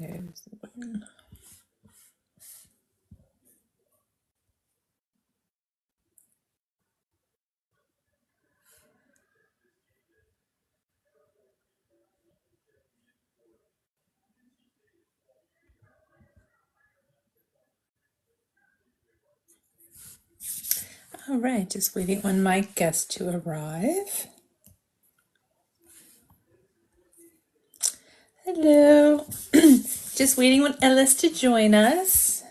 Here's the button. All right, just waiting on my guest to arrive. Hello. Just waiting on Ellis to join us.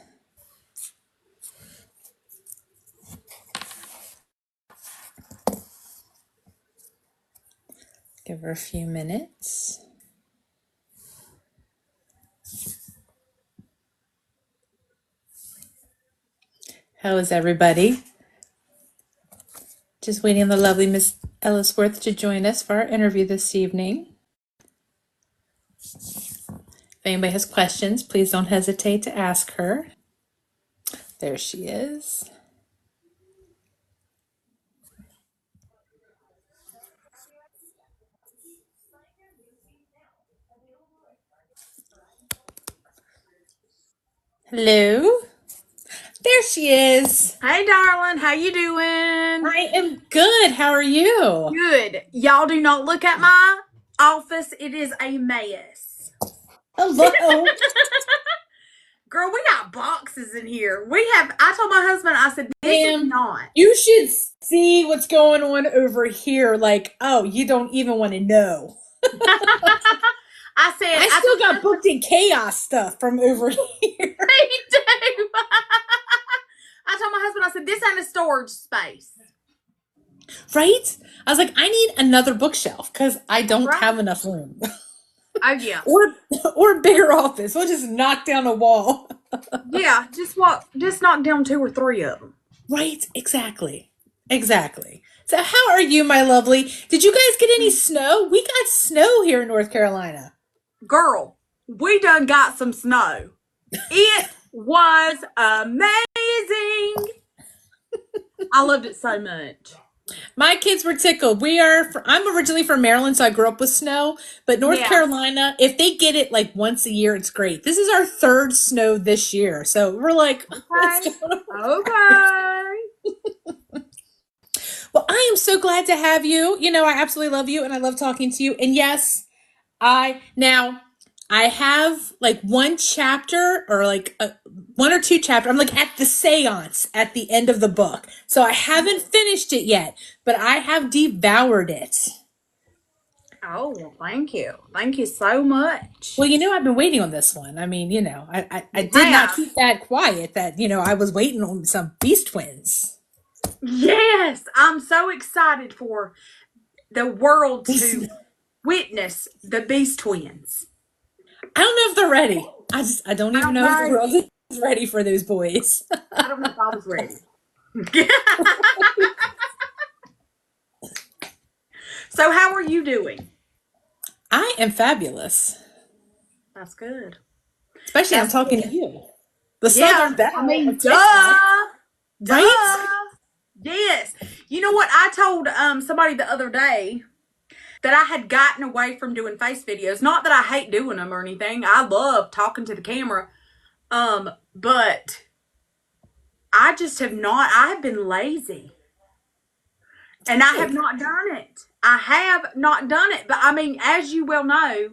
Give her a few minutes. How is everybody? Just waiting on the lovely Miss Ellisworth to join us for our interview this evening. If anybody has questions, please don't hesitate to ask her. There she is. Hello. There she is. Hey, darling. How you doing? I am good. How are you? Good. Y'all do not look at my office. It is a mess. Hello. Girl, we got boxes in here. I told my husband, I said, this is not. You should see what's going on over here. Like, oh, you don't even want to know. I said, I still got booked in chaos stuff from over here. Me too. I told my husband, I said, this ain't a storage space. Right? I was like, I need another bookshelf because I don't have enough room. Oh, yeah. Or a bigger office. We'll just knock down a wall. Yeah, just knock down 2 or 3 of them. Right? Exactly. So how are you, my lovely? Did you guys get any snow? We got snow here in North Carolina. Girl, we done got some snow. It was amazing. I loved it so much. My kids were tickled. I'm originally from Maryland, so I grew up with snow. But North Carolina, if they get it like once a year, it's great. This is our 3rd snow this year. So we're like, okay. Well, I am so glad to have you. You know, I absolutely love you and I love talking to you. And yes, I have like one chapter or like 1 or 2 chapters. I'm like at the seance at the end of the book. So I haven't finished it yet, but I have devoured it. Oh, well, thank you. Thank you so much. Well, you know, I've been waiting on this one. I mean, you know, I did not keep that quiet that, you know, I was waiting on some Beast Twins. Yes, I'm so excited for the world to witness the Beast Twins. I don't know if they're ready. I don't even know if the world is ready for those boys. I don't know if I was ready. So how are you doing? I am fabulous. That's good. Especially I'm talking to you. The Southern Belle. I mean, duh. Right? Yes. You know what? I told somebody the other day that I had gotten away from doing face videos. Not that I hate doing them or anything. I love talking to the camera. But I just have not. I have been lazy. And I have not done it. I have not done it. But I mean, as you well know,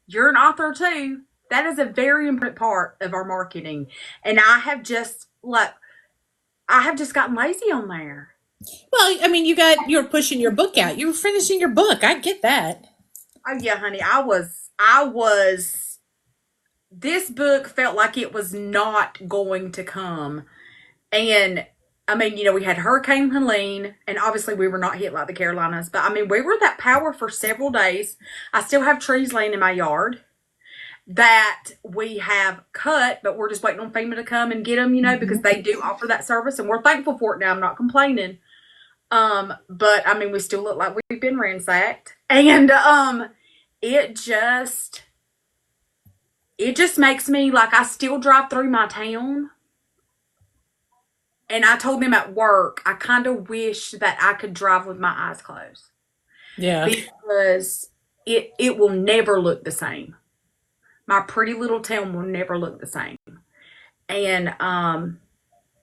you're an author too. That is a very important part of our marketing. And I have just gotten lazy on there. Well, I mean, you're pushing your book out. You were finishing your book. I get that. Oh yeah, honey. This book felt like it was not going to come. And I mean, you know, we had Hurricane Helene, and obviously we were not hit like the Carolinas, but I mean, we were that power for several days. I still have trees laying in my yard that we have cut, but we're just waiting on FEMA to come and get them, you know, because they do offer that service, and we're thankful for it now. I'm not complaining. But I mean, we still look like we've been ransacked, and it just makes me like I still drive through my town. And I told them at work, I kind of wish that I could drive with my eyes closed. Yeah. Because it will never look the same. my pretty little town will never look the same. And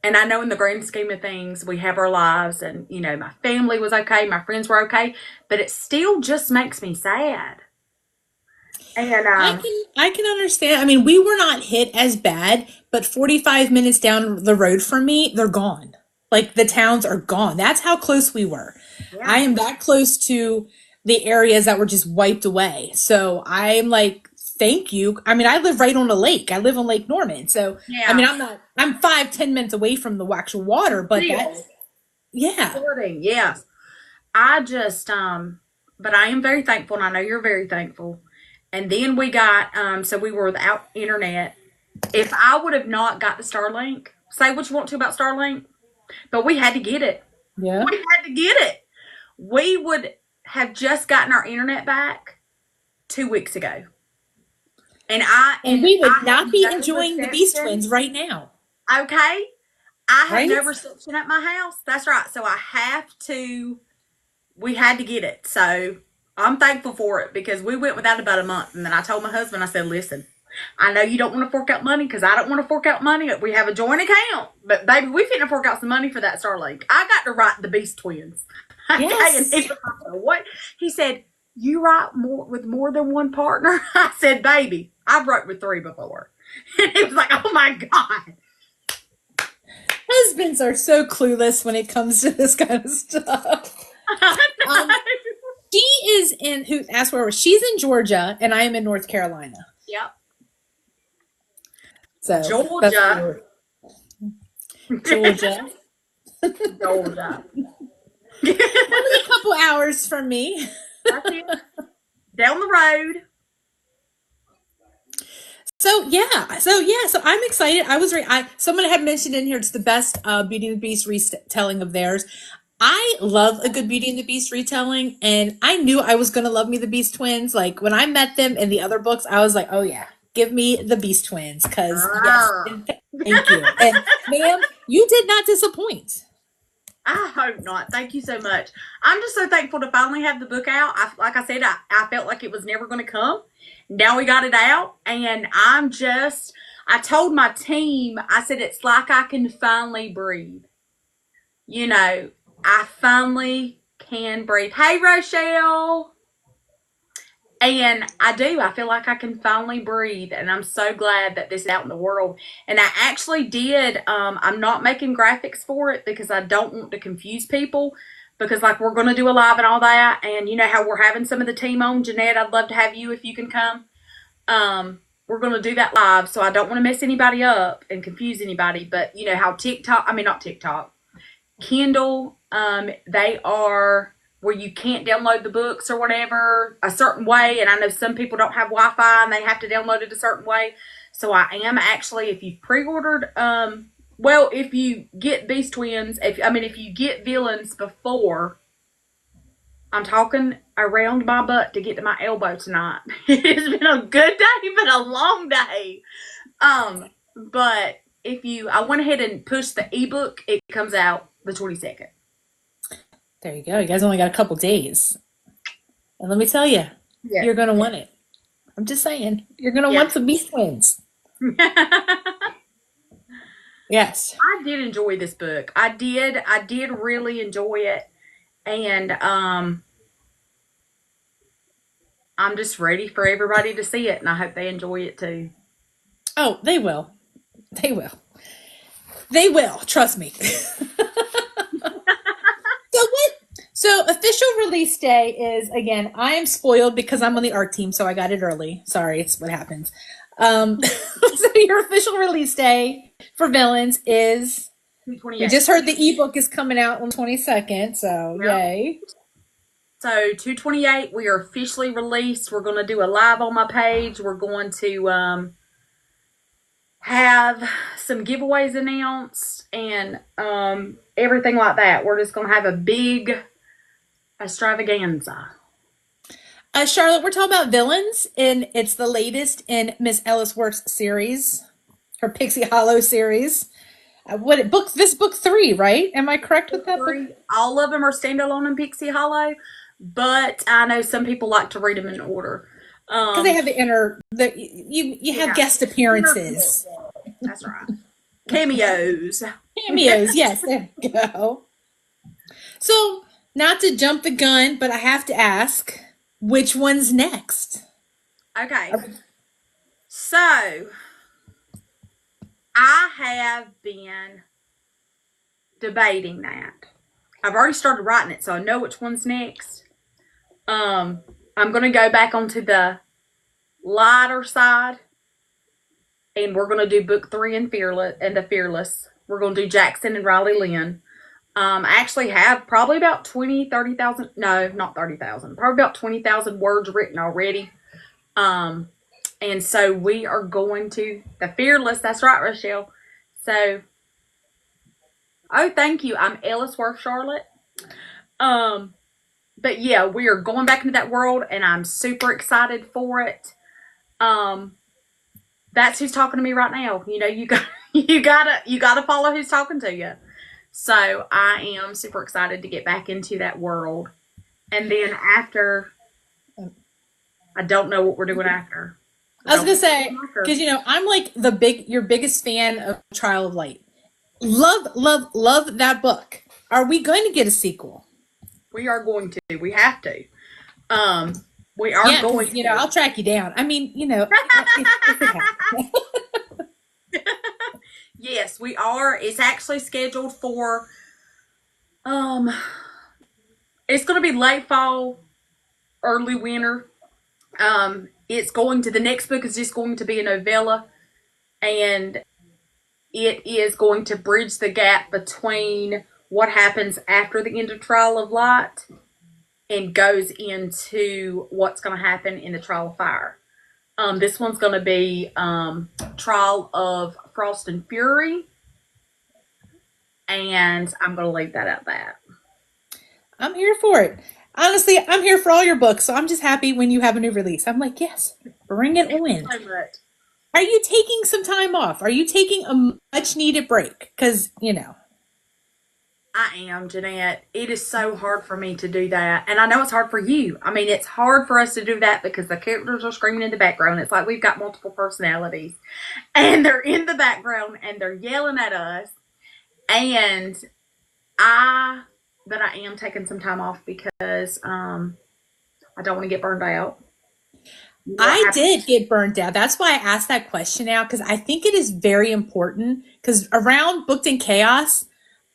and I know in the grand scheme of things, we have our lives, and my family was okay, my friends were okay, but it still just makes me sad. And I can understand. I mean, we were not hit as bad, but 45 minutes down the road from me, they're gone. Like the towns are gone. That's how close we were. I yeah, am that close to the areas that were just wiped away. So I'm like, thank you. I mean, I live right on a lake. I live on Lake Norman. So I mean, yeah, I'm 5-10 minutes away from the actual water, but still that's yeah. supporting. Yes, I just but I am very thankful, and I know you're very thankful. And then we got so we were without internet. If I would have not got the Starlink, say what you want to about Starlink, but we had to get it. Yeah. We had to get it. We would have just gotten our internet back 2 weeks ago. And I And and we I would have not be no enjoying the Beast reception. Twins right now. Okay. I have Right? no reception at my house. That's right. So I have to we had to get it. So I'm thankful for it because we went without about a month. And then I told my husband, I said, listen, I know you don't want to fork out money because I don't want to fork out money. We have a joint account. But baby, we finna fork out some money for that Starlink. I got to write the Beast Twins. Okay. And Yes. he was like, what? He said, you write more with more than one partner? I said, baby, I've wrote with 3 before. And he was like, oh my God. Husbands are so clueless when it comes to this kind of stuff. Um, she is in who asked where she's in Georgia and I am in North Carolina. Yep. So that's where Georgia. we're Georgia. Georgia. Only a couple hours from me. That's it. Down the road. So I'm excited. I was someone had mentioned in here it's the best Beauty and the Beast retelling of theirs. I love a good Beauty and the Beast retelling, and I knew I was gonna love me the Beast twins. Like when I met them in the other books, I was like, oh yeah, give me the Beast twins, because yes, Ah. thank you. And ma'am, you did not disappoint. I hope not. Thank you so much. I'm just so thankful to finally have the book out. Like I said, I felt like it was never going to come. Now we got it out, and I told my team, I said, it's like I can finally breathe. You know, I finally can breathe. Hey, Rochelle. And I do. I feel like I can finally breathe, and I'm so glad that this is out in the world. And I actually did. I'm not making graphics for it because I don't want to confuse people. Because like we're going to do a live and all that, and you know how we're having some of the team on. Jeanette, I'd love to have you if you can come. We're going to do that live, so I don't want to mess anybody up and confuse anybody. But you know how TikTok, I mean not TikTok, Kindle, they are where you can't download the books or whatever a certain way. And I know some people don't have Wi-Fi and they have to download it a certain way. So I am actually, if you've pre-ordered, well, if you get Beast Twins, if you get Villains before, I'm talking around my butt to get to my elbow tonight. It has been a good day, but a long day. But I went ahead and pushed the ebook. It comes out the 22nd. There you go. You guys only got a couple days, and let me tell you, Yeah. you're gonna want it. I'm just saying, you're gonna Yeah. want some Beast twins. I Yes. did enjoy this book. I did. I did really enjoy it. And I'm just ready for everybody to see it, and I hope they enjoy it too. Oh, they will. They will. They will. Trust me. So official release day is again. I am spoiled because I'm on the art team, so I got it early. Sorry, it's what happens. So your official release day for Villains is. We 228. just heard the ebook is coming out on 22nd, so Yep. yay! So 228, we are officially released. We're going to do a live on my page. We're going to have some giveaways announced and everything like that. We're just going to have a big extravaganza. Charlotte, we're talking about Villains, and it's the latest in Miss Ellis Works series, her Pixie Hollow series. What book? This book 3, right? Am I correct with that book? All of them are standalone in Pixie Hollow. but I know some people like to read them in order. Because they Um, have the inner, you have yeah, guest appearances, that's right. Cameos. cameos. Yes, there you go. So, not to jump the gun, but I have to ask, which one's next? Okay, so I have been debating that. I've already started writing it, so I know which one's next. Um, I'm gonna go back onto the lighter side, and we're gonna do book 3 and Fearless and the Fearless. We're gonna do Jackson and Riley Lynn. I actually have probably about 20, 30,000. No, not 30,000. Probably about 20,000 words written already. Um, and so we are going to the Fearless. That's right, Rochelle. So, oh, thank you. I'm Ellis Worth Charlotte. Um, but yeah, we are going back into that world, and I'm super excited for it. Um, that's who's talking to me right now. You know, you gotta follow who's talking to you. So I am super excited to get back into that world. And then after, I don't know what we're doing after. I I was don't gonna know what say, we're doing after. because I'm like your biggest fan of Trial of Light. Love, love, love that book. Are we going to get a sequel? We are going to. We have to. Um, we are Yeah, going because to. I'll track you down. I mean, if it happens. Yes, we are. It's actually scheduled for. Um, it's going to be late fall, early winter. It's going to the next book is just going to be a novella, and it is going to bridge the gap between what happens after the end of Trial of Light and goes into what's going to happen in the Trial of Fire. This one's going to be Trial of Frost and Fury, and I'm going to leave that at that. I'm here for it. Honestly, I'm here for all your books, so I'm just happy when you have a new release. I'm like, yes, bring it Thank you on. so much. Are you taking some time off? Are you taking a much needed break? Because, I am, Jeanette. It is so hard for me to do that. And I know it's hard for you. I mean, it's hard for us to do that because the characters are screaming in the background. It's like we've got multiple personalities. And they're in the background and they're yelling at us. And I but I am taking some time off because I don't want to get burned out. What I happened? did get burnt out. That's why I asked that question out, because I think it is very important. Because around Booked in Chaos,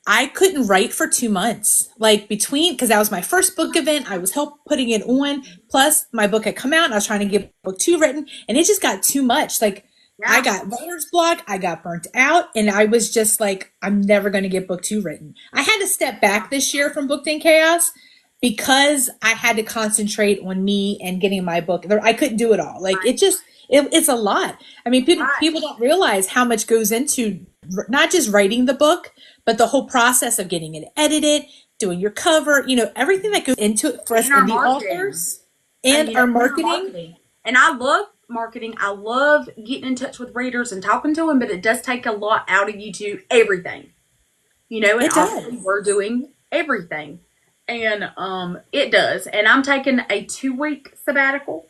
I couldn't write for 2 months. Like between, because that was my first book event, I was help putting it on. Plus, my book had come out, and I was trying to get book 2 written, and it just got too much. Like I Yeah. got writer's block, I got burnt out, and I was just like, I'm never going to get book 2 written. I had to step back this year from Booked in Chaos because I had to concentrate on me and getting my book. I couldn't do it all. Like it's a lot. I mean, Right. people don't realize how much goes into not just writing the book, but the whole process of getting it edited, doing your cover, everything that goes into it for us And our indie marketing. authors And and you know, our and our marketing. marketing. And I love marketing. I love getting in touch with readers and talking to them, but it does take a lot out of you to everything. And It obviously does. we're doing everything. And it does. And I'm taking a 2 week sabbatical.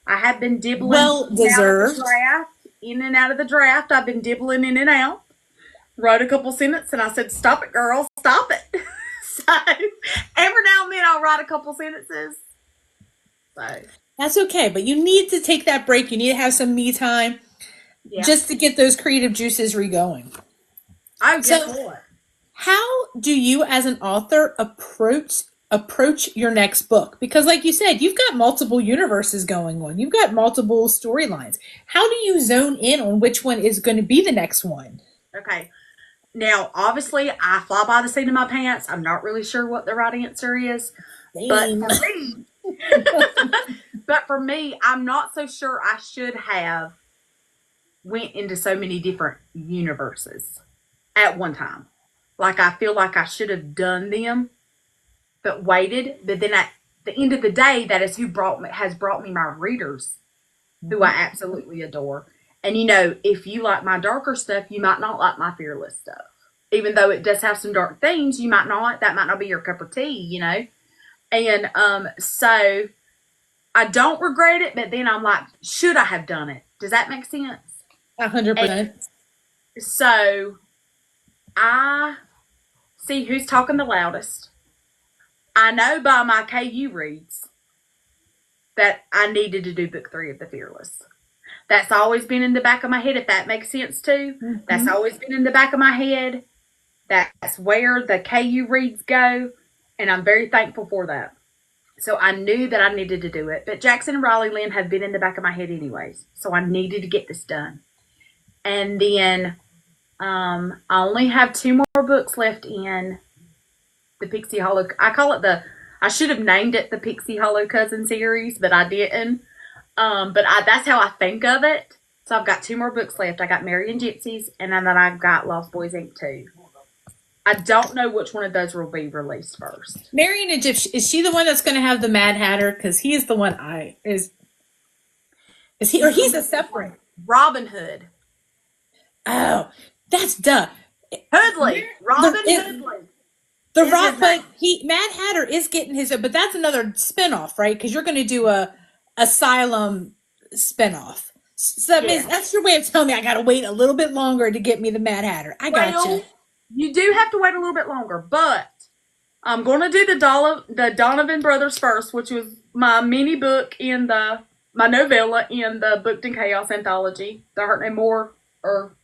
I have been dibbling Well in and out of the deserved. draft. In and out of the draft. I've been dibbling in and out. Wrote a couple sentences and I said, "Stop it, girl, stop it." So every now and then I'll write a couple sentences. So That's okay, but you need to take that break. You need to have some me time yeah. just to get those creative juices re-going. Oh, guess So, what? how do you as an author approach your next book? Because like you said, you've got multiple universes going on. You've got multiple storylines. How do you zone in on which one is going to be the next one? Okay. Now, obviously, I fly by the seat of my pants. I'm not really sure what the right answer is, but Same. for me, but for me, I'm not so sure I should have went into so many different universes at one time. Like I feel like I should have done them, but waited. But then at the end of the day, that is who brought me my readers, who I absolutely adore. And if you like my darker stuff, you might not like my fearless stuff. Even though it does have some dark themes, you might not. That might not be your cup of tea. And so I don't regret it, but then I'm like, should I have done it? Does that make sense? 100%. So I see who's talking the loudest. I know by my KU reads that I needed to do book 3 of The Fearless. That's always been in the back of my head, if that makes sense too. That's always been in the back of my head. That's where the KU reads go, and I'm very thankful for that. So I knew that I needed to do it. But Jackson and Riley Lynn had been in the back of my head anyways, so I needed to get this done. And then I only have 2 more books left in the Pixie Hollow. I should have named it the Pixie Hollow Cousin series, but I didn't. That's how I think of it. So I've got 2 more books left. I got Mary and Gypsies, and then I've got Lost Boys Inc. 2. I don't know which one of those will be released first. Marion Egyptian, is she the one that's going to have the Mad Hatter? Because he is the one is he, or he's a separate Robin Hood. Oh, that's duh. Hoodley. Robin Hoodley. The Rock, but Mad Hatter is getting his, but that's another spinoff, right? Because you're going to do a Asylum spinoff. So that means that's your way of telling me I got to wait a little bit longer to get me the Mad Hatter. I gotcha. You do have to wait a little bit longer, but I'm going to do the Donovan Brothers first, which was my mini book in my novella in the Booked in Chaos anthology. The Hurt No More, or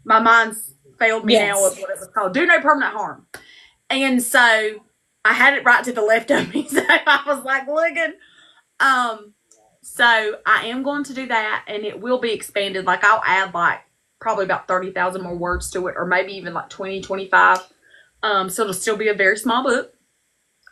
my mind's failed me now of what it was called. Do No Permanent Harm. And so I had it right to the left of me, so I was like looking. So I am going to do that, and it will be expanded. Like I'll add probably about 30,000 more words to it, or maybe even 20, 25. So it'll still be a very small book.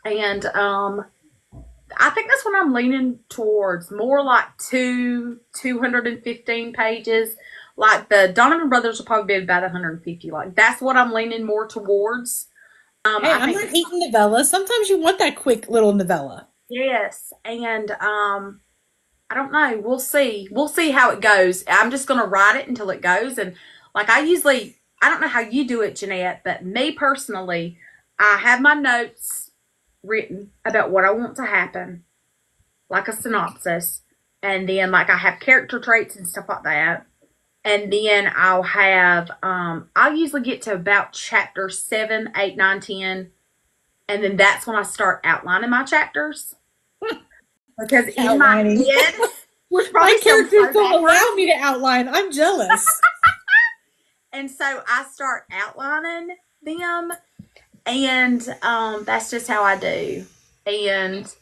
And I think that's what I'm leaning towards. More like 215 pages. Like the Donovan Brothers will probably be about 150. Like that's what I'm leaning more towards. Hey, I'm not hating novellas. Sometimes you want that quick little novella. Yes. And I don't know. We'll see. We'll see how it goes. I'm just going to write it until it goes. And I don't know how you do it, Jeanette, but me personally, I have my notes written about what I want to happen, like a synopsis. And then I have character traits and stuff like that. And then I'll usually get to about chapter 7, 8, 9, 10. And then that's when I start outlining my chapters. Because in my head, my characters don't allow me to outline. I'm jealous. And so I start outlining them, and that's just how I do. And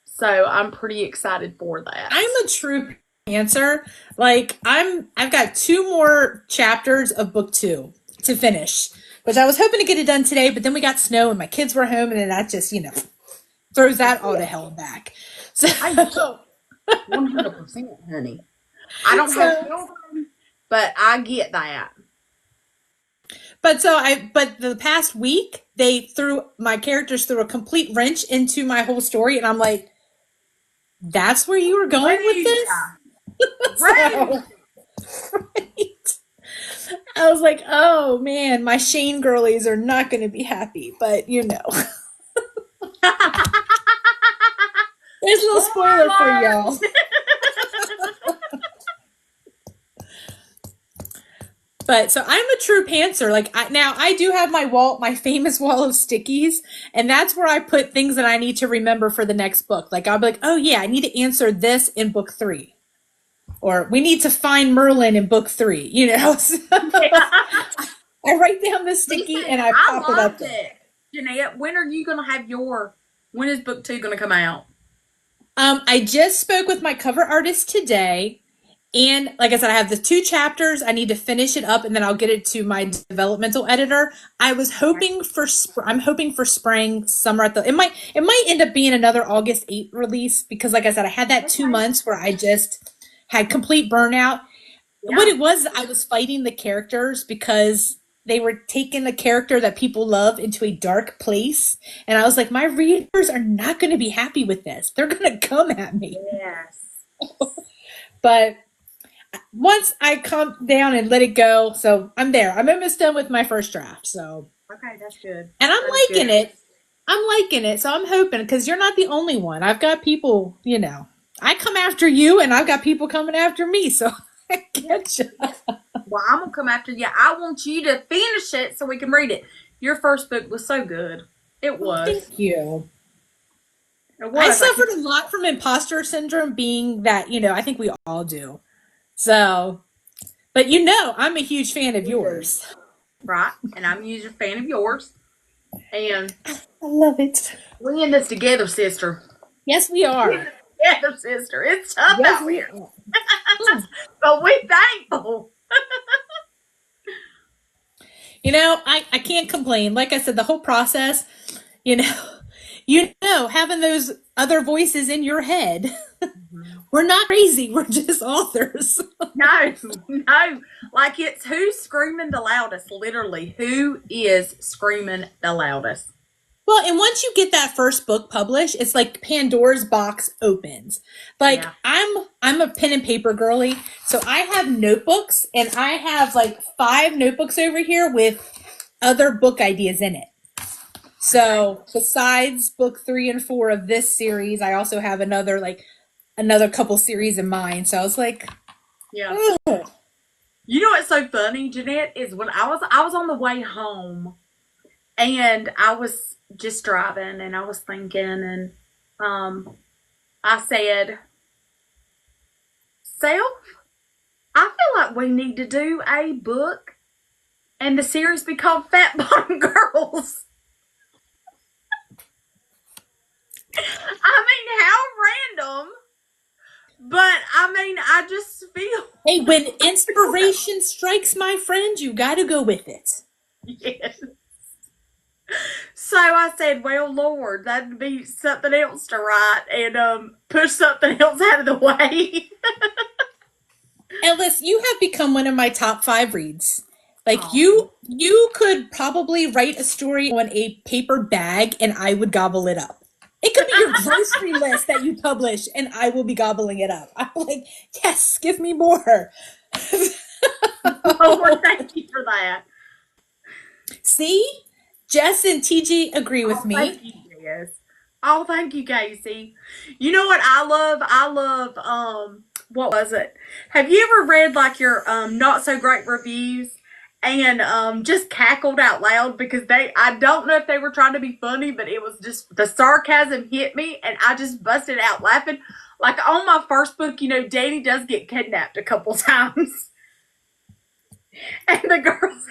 so I'm pretty excited for that. I'm a true pantser. I've got 2 more chapters of book 2 to finish, which I was hoping to get it done today, but then we got snow and my kids were home, and then that just throws that all to hell back. So 100%, honey. I don't have children, but I get that. But the past week they threw my characters through a complete wrench into my whole story, and I'm like, that's where you were going with this? Right. Right. I was like, oh man, my Shane girlies are not going to be happy, but There's a little spoiler for y'all. But so I'm a true pantser. Now I do have my famous wall of stickies, and that's where I put things that I need to remember for the next book. I'll be like, oh yeah, I need to answer this in book 3. Or we need to find Merlin in book 3, So I write down the sticky and I pop it up there. Jeanette, when are you going to have when is book 2 going to come out? I just spoke with my cover artist today, and like I said, I have the 2 chapters. I need to finish it up, and then I'll get it to my developmental editor. I was hoping I'm hoping for spring, summer it might end up being another August 8th release, because like I said, I had that 2 months where I just had complete burnout. Yeah. What it was, I was fighting the characters because they were taking the character that people love into a dark place. And I was like, my readers are not going to be happy with this. They're going to come at me. Yes. But once I calm down and let it go, so I'm there. I'm almost done with my first draft. So okay, that's good. And I'm liking it. I'm liking it, so I'm hoping because you're not the only one. I've got people, I come after you, and I've got people coming after me, so I Yeah. get you. Yeah. Well, I'm gonna come after you. I want you to finish it so we can read it. Your first book was so good. It Oh, was. thank you. It I was. I can suffered a lot from imposter syndrome, being that, I think we all do. So, but I'm a huge fan of we do. yours. Right. And I'm a user fan of yours. And I love it. we in this together, sister. Yes, we We in are. this together, sister. It's tough Yes, out we here. are. Hmm. But we thankful. I can't complain. Like I said, the whole process, you know, having those other voices in your head. Mhm. We're not crazy. We're just authors. No, no. Like it's who's screaming the loudest, literally. Who is screaming the loudest? Well, and once you get that first book published, it's like Pandora's box opens. Like Yeah. I'm a pen and paper girly, so I have notebooks, and I have like 5 notebooks over here with other book ideas in it. Okay. So besides book 3 and 4 of this series, I also have another couple series in mind. So I was like, Yeah. oh, You know what's so funny, Jeanette, is when I was on the way home and I was just driving and I was thinking and I said, Self, I feel like we need to do a book and the series be called Fat Bottom Girls. I mean, how random. But I mean, I just feel hey, when inspiration strikes, my friend, you got to go with it. yes. So I said, "Well, Lord, that'd be something else to write and push something else out of the way." Ellis, you have become one of my top 5 reads. Like Oh, you could probably write a story on a paper bag, and I would gobble it up. It could be your grocery list that you publish, and I will be gobbling it up. I'm like, yes, give me more. Lord, thank you for that. See, Jess and TG agree with Oh, me. thank you, Jess. Oh, thank you, Casey. You know what I love? I love what was it? Have you ever read like your not so great reviews and just cackled out loud because I don't know if they were trying to be funny, but it was just the sarcasm hit me and I just busted out laughing. Like on my first book, Danny does get kidnapped a couple times. And the girls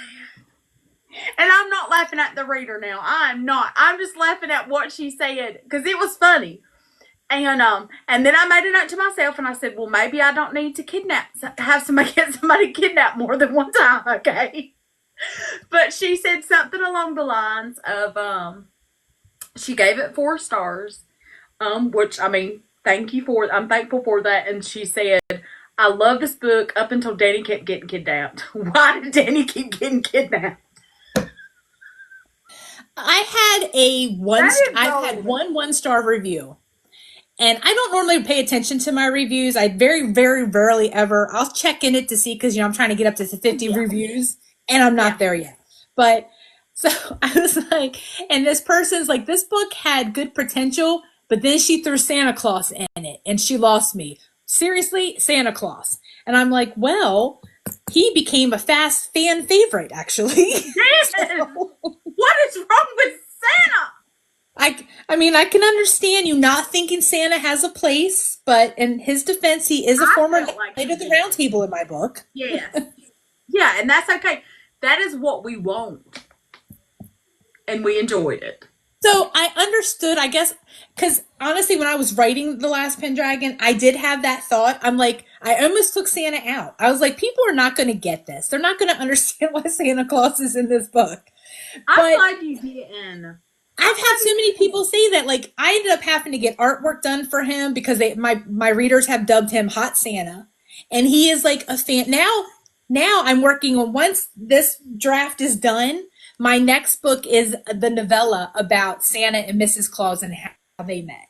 and I'm not laughing at the reader now. I'm not. I'm just laughing at what she said because it was funny. And then I made a note to myself and I said, well, maybe I don't need to have somebody get somebody kidnapped more than one time, okay? But she said something along the lines of she gave it 4 stars, which I mean, thank you for. I'm thankful for that. And she said, I love this book up until Danny kept getting kidnapped. Why did Danny keep getting kidnapped? That is I've had gold. one-star review. And I don't normally pay attention to my reviews. I very, very rarely ever. I'll check in it to see because I'm trying to get up to 50 Yeah, reviews, and I'm yeah. not there yet. But so I was like, and this person's like, this book had good potential, but then she threw Santa Claus in it, and she lost me. Seriously, Santa Claus. And I'm like, well, he became a fast fan favorite, actually. Yes. So, What is wrong with Santa? I mean, I can understand you not thinking Santa has a place, but in his defense, he is a I former felt like knight he of the Round did. Table in my book. Yes. Yeah, and that's okay. That is what we want. And we enjoyed it. So I understood, I guess, because honestly, when I was writing The Last Pendragon, I did have that thought. I'm like, I almost took Santa out. I was like, people are not going to get this. They're not going to understand why Santa Claus is in this book. I'm But glad you didn't. I'm I've had glad so you many people didn't. say that. Like, I ended up having to get artwork done for him because my readers have dubbed him Hot Santa, and he is like a fan now. Now I'm working on, once this draft is done, my next book is the novella about Santa and Mrs. Claus and how they met.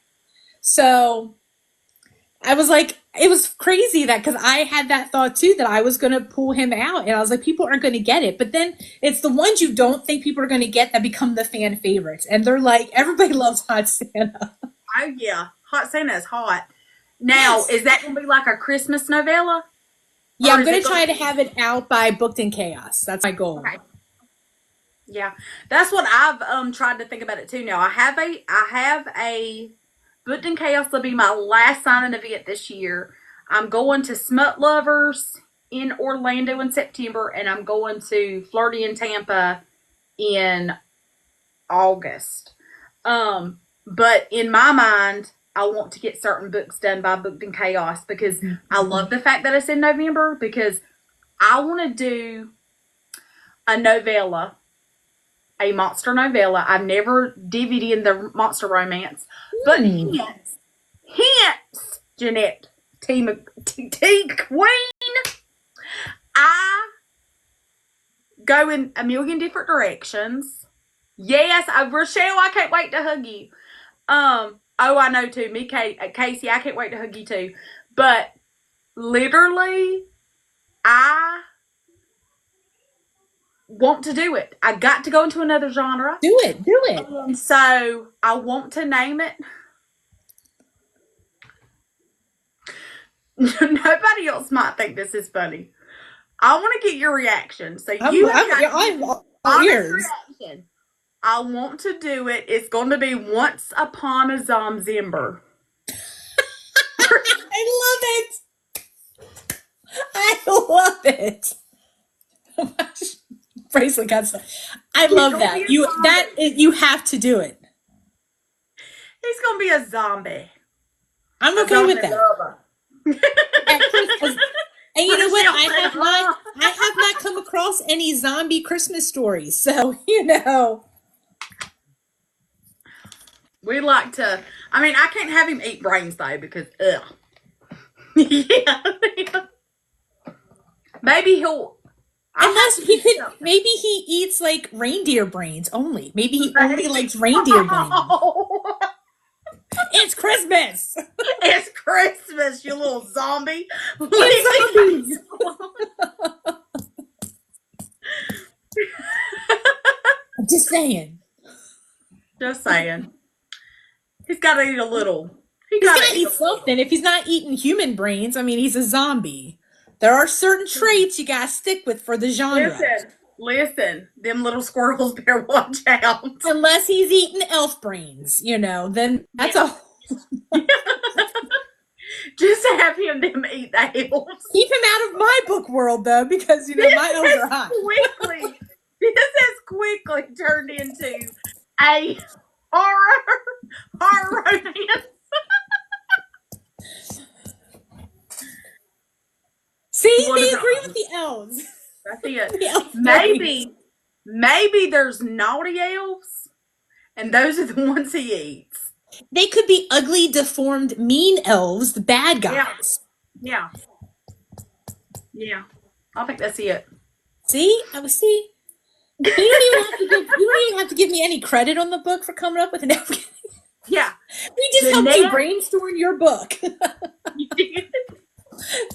So I was like, it was crazy that because I had that thought too that I was going to pull him out, and I was like, people aren't going to get it. But then it's the ones you don't think people are going to get that become the fan favorites, and they're like, everybody loves Hot Santa. Oh yeah, Hot Santa is hot. Now, Yes. is that going to be like a Christmas novella, Yeah, or I'm is going it to going try to to be have it out by Booked in Chaos. That's my goal. okay? Yeah, that's what I've tried to think about it too. Now, I have a Booked in Chaos will be my last signing event this year. I'm going to Smut Lovers in Orlando in September, and I'm going to Flirty in Tampa in August. But in my mind, I want to get certain books done by Booked in Chaos because I love the fact that it's in November because I want to do a novella, a monster novella. I've never DVD'd the monster romance, but Hmm. hints, Jeanette, T Queen, I go in a million different directions. Yes, Rochelle, I can't wait to hug you. Oh, I know too. Casey, I can't wait to hug you too. But literally, I want to do it. I got to go into another genre. Do it. Do it. So I want to name it. Nobody else might think this is funny. I want to get your reaction. So you have got I'm all honest ears. reaction. I want to do it. It's going to be Once Upon a Zomzimber. I love it. I love it. Bracelet got stuff. I love gonna be that. a You have to do it. He's going to be a zombie. I'm A okay with zombie that. lover. And you know what? Rochelle said, I have not come across any zombie Christmas stories. So, you know. We like to. I mean, I can't have him eat brains though because ugh. Yeah. Maybe he'll. Unless he could, maybe he eats like reindeer brains only. Maybe he only likes reindeer brains. It's Christmas. It's Christmas, you little zombie. It's zombies. I'm just saying. Just saying. He's got to eat a little. He's gotta eat something. If he's not eating human brains, I mean, he's a zombie. There are certain traits you gotta stick with for the genre. Listen. Them little squirrels better watch out. Unless he's eating elf brains, you know, then that's a. Just to have them eat the elves. Keep him out of my book world, though, because, you know, my elves are hot. This has quickly turned into a horror romance. See, they agree with the elves. That's it. The elf Maybe there's naughty elves, and those are the ones he eats. They could be ugly, deformed, mean elves, the bad guys. Yeah. I think that's it. See? See? You don't even have to give me any credit on the book for coming up with an elf. Yeah. We just helped you brainstorm your book.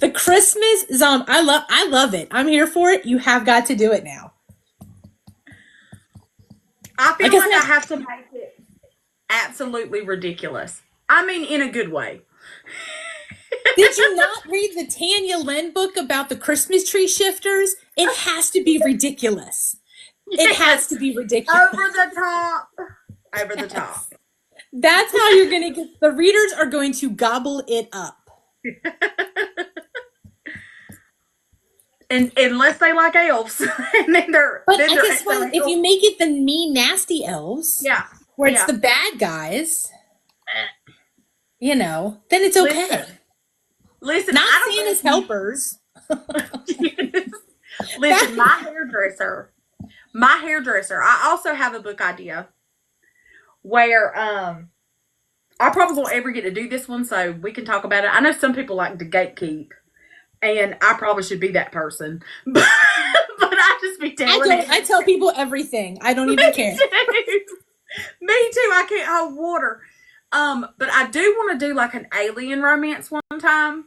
The Christmas zombie. I love it. I'm here for it. You have got to do it now. I feel like I have to make it absolutely ridiculous. I mean, in a good way. Did you not read the Tanya Lynn book about the Christmas tree shifters? It has to be ridiculous. It has to be ridiculous. Over the top. Over the top. That's how you're going to get, the readers are going to gobble it up. And unless they like elves. And then they're. But then I they're guess if you make it the mean, nasty elves, where it's the bad guys, you know, then it's okay. Listen, not I don't Santa's helpers. Listen, my hairdresser. I also have a book idea where I probably won't ever get to do this one, so we can talk about it. I know some people like to gatekeep, and I probably should be that person, but I just be telling. I tell people everything. I don't even care. Me too. I can't hold water. But I do want to do like an alien romance one time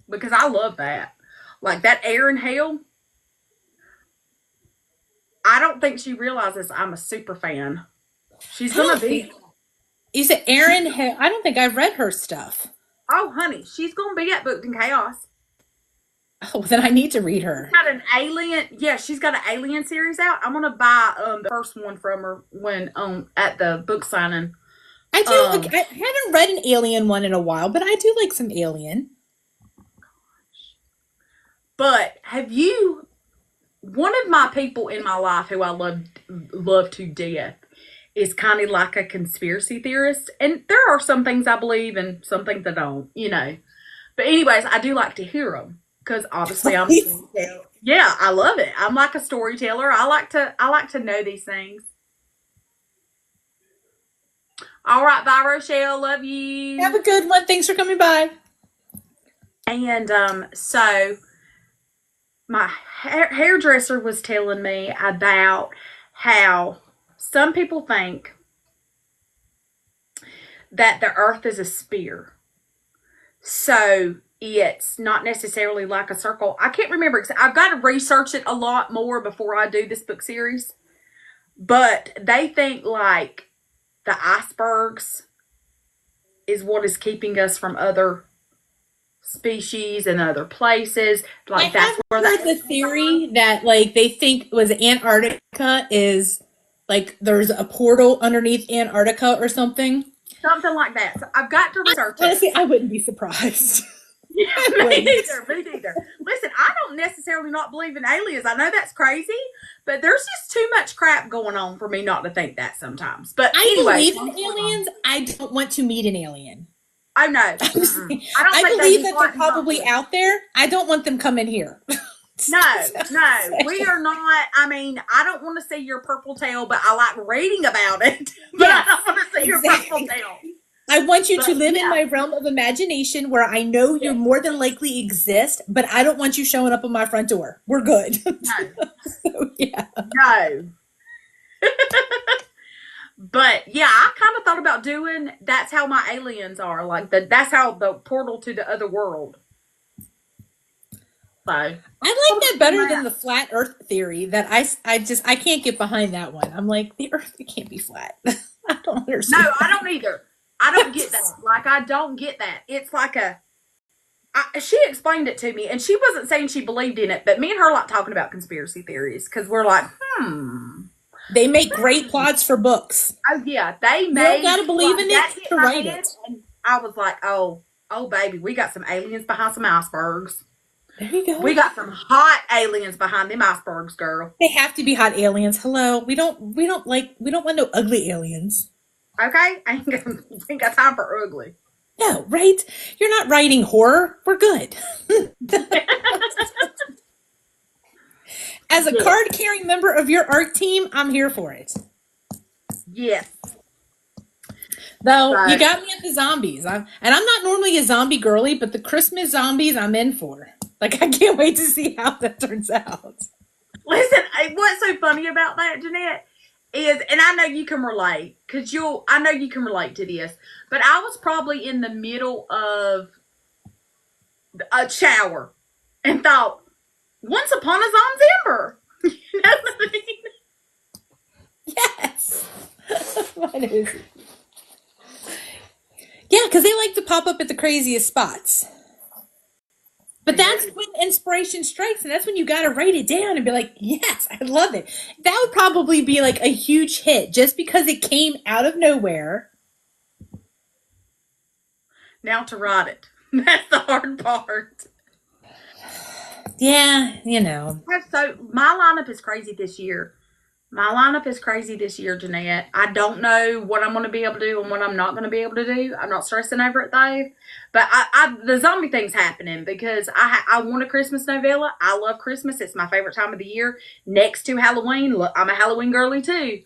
because I love that. Like that Air in Hell. I don't think she realizes I'm a super fan. She's I gonna don't be. think you said Erin. I don't think I've read her stuff. Oh, honey, she's gonna be at Booked in Chaos. Oh, then I need to read She's her. got an alien. Yeah, she's got an alien series out. I'm gonna buy the first one from her when at the book signing. I do like. Um, I haven't read an Alien one in a while, but I do like some Alien. but have you? One of my people in my life who I love to death is kind of like a conspiracy theorist, and there are some things I believe and some things I don't. But anyways, I do like to hear them because obviously I'm a storyteller. Yeah, I love it. I'm like a storyteller. I like to know these things. All right, bye, Rochelle. Love Have you. a good one. Thanks for coming by. And so my hairdresser was telling me about how some people think that the Earth is a sphere. So it's not necessarily like a circle. I can't remember. I've got to research it a lot more before I do this book series. But they think like the icebergs is what is keeping us from other species and other places. I Like that's have where heard the theory that like they think was Antarctica is like there's a portal underneath Antarctica or something. something like that. So I've got to research it. Honestly, I wouldn't be surprised. Yeah, I me wouldn't. neither. Me neither. Listen, I don't necessarily not believe in aliens. I know that's crazy, but there's just too much crap going on for me not to think that sometimes. But I anyways, believe in aliens. I don't want to meet an alien. oh no, Honestly, I don't I think they'd believe be that they're wanting probably to. out there. I don't want them coming here. No, no, we are not. I mean, I don't want to see your purple tail, but I like reading about it. But I Yes, don't want to see your purple exactly. tail. I want you to But live in yeah, my realm of imagination where I know you yes, more than likely exist, but I don't want you showing up on my front door. We're good. no, So, yeah. no. But yeah, I kind of thought about doing. That's how my aliens are. Like that's how the portal to the other world. So I like that better than the flat earth theory that I can't get behind that one. I'm like, the earth it can't be flat. I don't no, understand. I don't either. I don't get that. Like I don't get that. It's like she explained it to me, and she wasn't saying she believed in it, but me and her like talking about conspiracy theories because we're like, They make great plots for books. oh yeah, they You don't made gotta believe like in that it hit to my write head, it. and I was like, oh baby, we got some aliens behind some icebergs. There you We go. got some hot aliens behind them icebergs, girl. They have to be hot aliens. Hello. We don't want no ugly aliens. Okay, ain't got time for ugly. No, right? You're not writing horror. We're good. As a Yeah, card carrying member of your art team, I'm here for it. yes. Though you So got me at the zombies. I'm not normally a zombie girly, but the Christmas zombies I'm in for. Like I can't wait to see how that turns out. listen, what's so funny about that, Jeanette, is, and I know you can relate, because I know you can relate to this, but I was probably in the middle of a shower and thought, once upon a Zomzimber. You know what I mean? Yes. What is it? Yeah, because they like to pop up at the craziest spots. But They that's do. when inspiration strikes, and that's when you got to write it down and be like, yes, I love it. That would probably be like a huge hit just because it came out of nowhere. Now to write it. That's the hard part. Yeah, you know. So my lineup is crazy this year. My lineup is crazy this year, Jeanette. I don't know what I'm going to be able to do and what I'm not going to be able to do. I'm not stressing over it though. But the zombie thing's happening because I want a Christmas novella. I love Christmas. It's my favorite time of the year. Next to Halloween, look, I'm a Halloween girly too.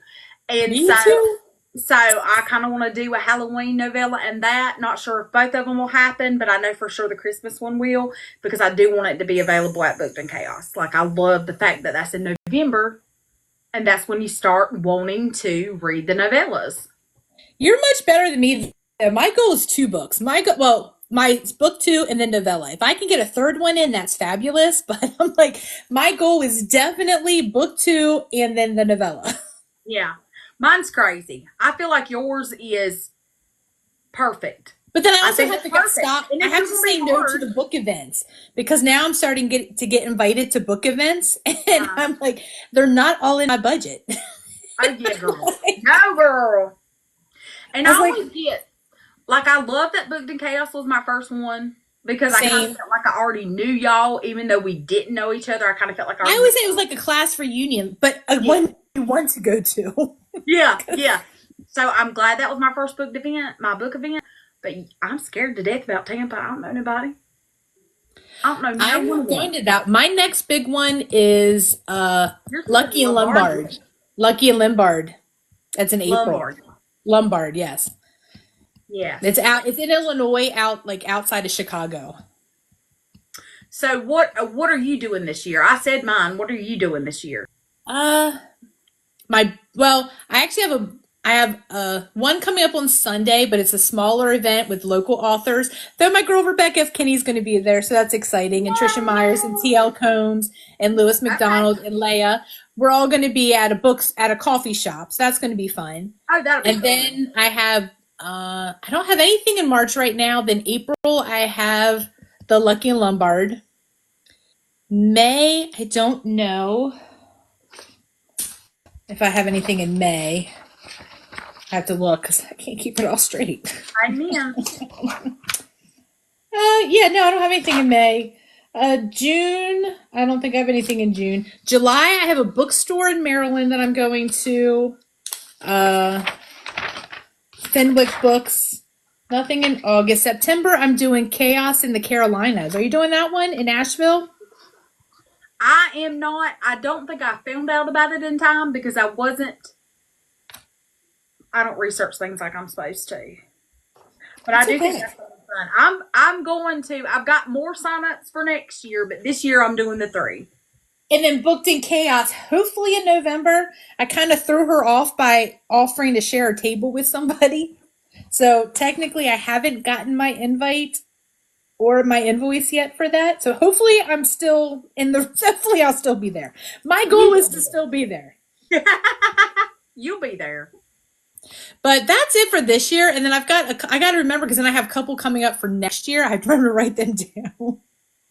And Me too. so I kind of want to do a Halloween novella and that. Not sure if both of them will happen, but I know for sure the Christmas one will because I do want it to be available at Booked in Chaos. Like I love the fact that that's in November, and that's when you start wanting to read the novellas. You're much better than me. My goal is two books. My book two and then novella. If I can get a third one in, that's fabulous. But I'm like, my goal is definitely book two and then the novella. Yeah. Mine's crazy. I feel like yours is perfect. But then I I also think have it's to get perfect. stop. And I it's have to going to say be no to hard. the book events because now I'm starting to get invited to book events, and Uh, I'm like, they're not all in my budget. oh, yeah, girl. No, girl. And I I was like, always get, like, I love that Booked in Chaos was my first one because I kind of same. felt like I already knew y'all, even though we didn't know each other. I kind of felt like I I already knew always say it was y'all. like a class reunion, but a Yeah. one you want to go to. Yeah. Yeah. So I'm glad that was my first book event, my book event. But I'm scared to death about Tampa. I don't know nobody. I don't know no I'm one of not them. going to that. My next big one is Yours is in Lucky and Lombardia. Lombard. Lucky and Lombard. That's in April. Lombard. Lombard, yes. It's Yes. out. It's in Illinois, out like outside of Chicago. So what are you doing this year? I said mine. What are you doing this year? Uh, I actually have a I have one coming up on Sunday, but it's a smaller event with local authors. Though my girl Rebecca F. Kinney's going to be there, so that's exciting. And Trisha Myers and T.L. Combs and Lewis Okay. McDonald and Leah. We're all going to be at a coffee shop, so that's going to be fun. Oh, that'll be And fun. then I don't have anything in March right now. Then April I have the Lucky and Lombard. May I don't know if I have anything in May. I have to look because I can't keep it all straight. Amen. Yeah, no, I don't have anything in May. June, I don't think I have anything in June. July, I have a bookstore in Maryland that I'm going to. Uh, Fenwick Books. Nothing in August. September, I'm doing Chaos in the Carolinas. Are you doing that one in Asheville? I am not. I don't think I found out about it in time because I wasn't. I don't research things like I'm supposed to. But I It's do think okay. that's gonna be fun. I'm going to. I've got more signups for next year, but this year I'm doing the three. And then booked in Chaos, hopefully in November. I kind of threw her off by offering to share a table with somebody. So technically, I haven't gotten my invite or my invoice yet for that. So hopefully, I'm still in the. Hopefully, I'll still be there. My You goal is will to be still be there. there. You'll be there. But that's it for this year. And then I got to remember because then I have a couple coming up for next year. I have to remember to write them down.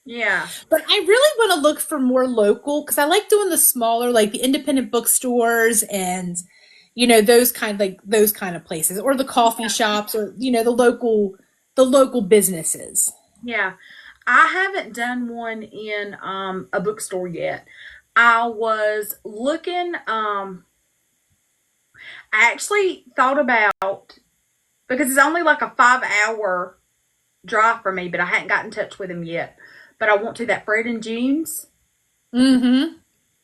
Yeah. But I really want to look for more local because I like doing the smaller, like the independent bookstores and those kind of places, or the coffee Yeah. shops, or the local businesses. Yeah. I haven't done one in a bookstore yet. I was looking I actually thought about because it's only like a 5 hour drive for me, but I hadn't got in touch with him yet. But I want to that Fred and Jeans. Mm-hmm.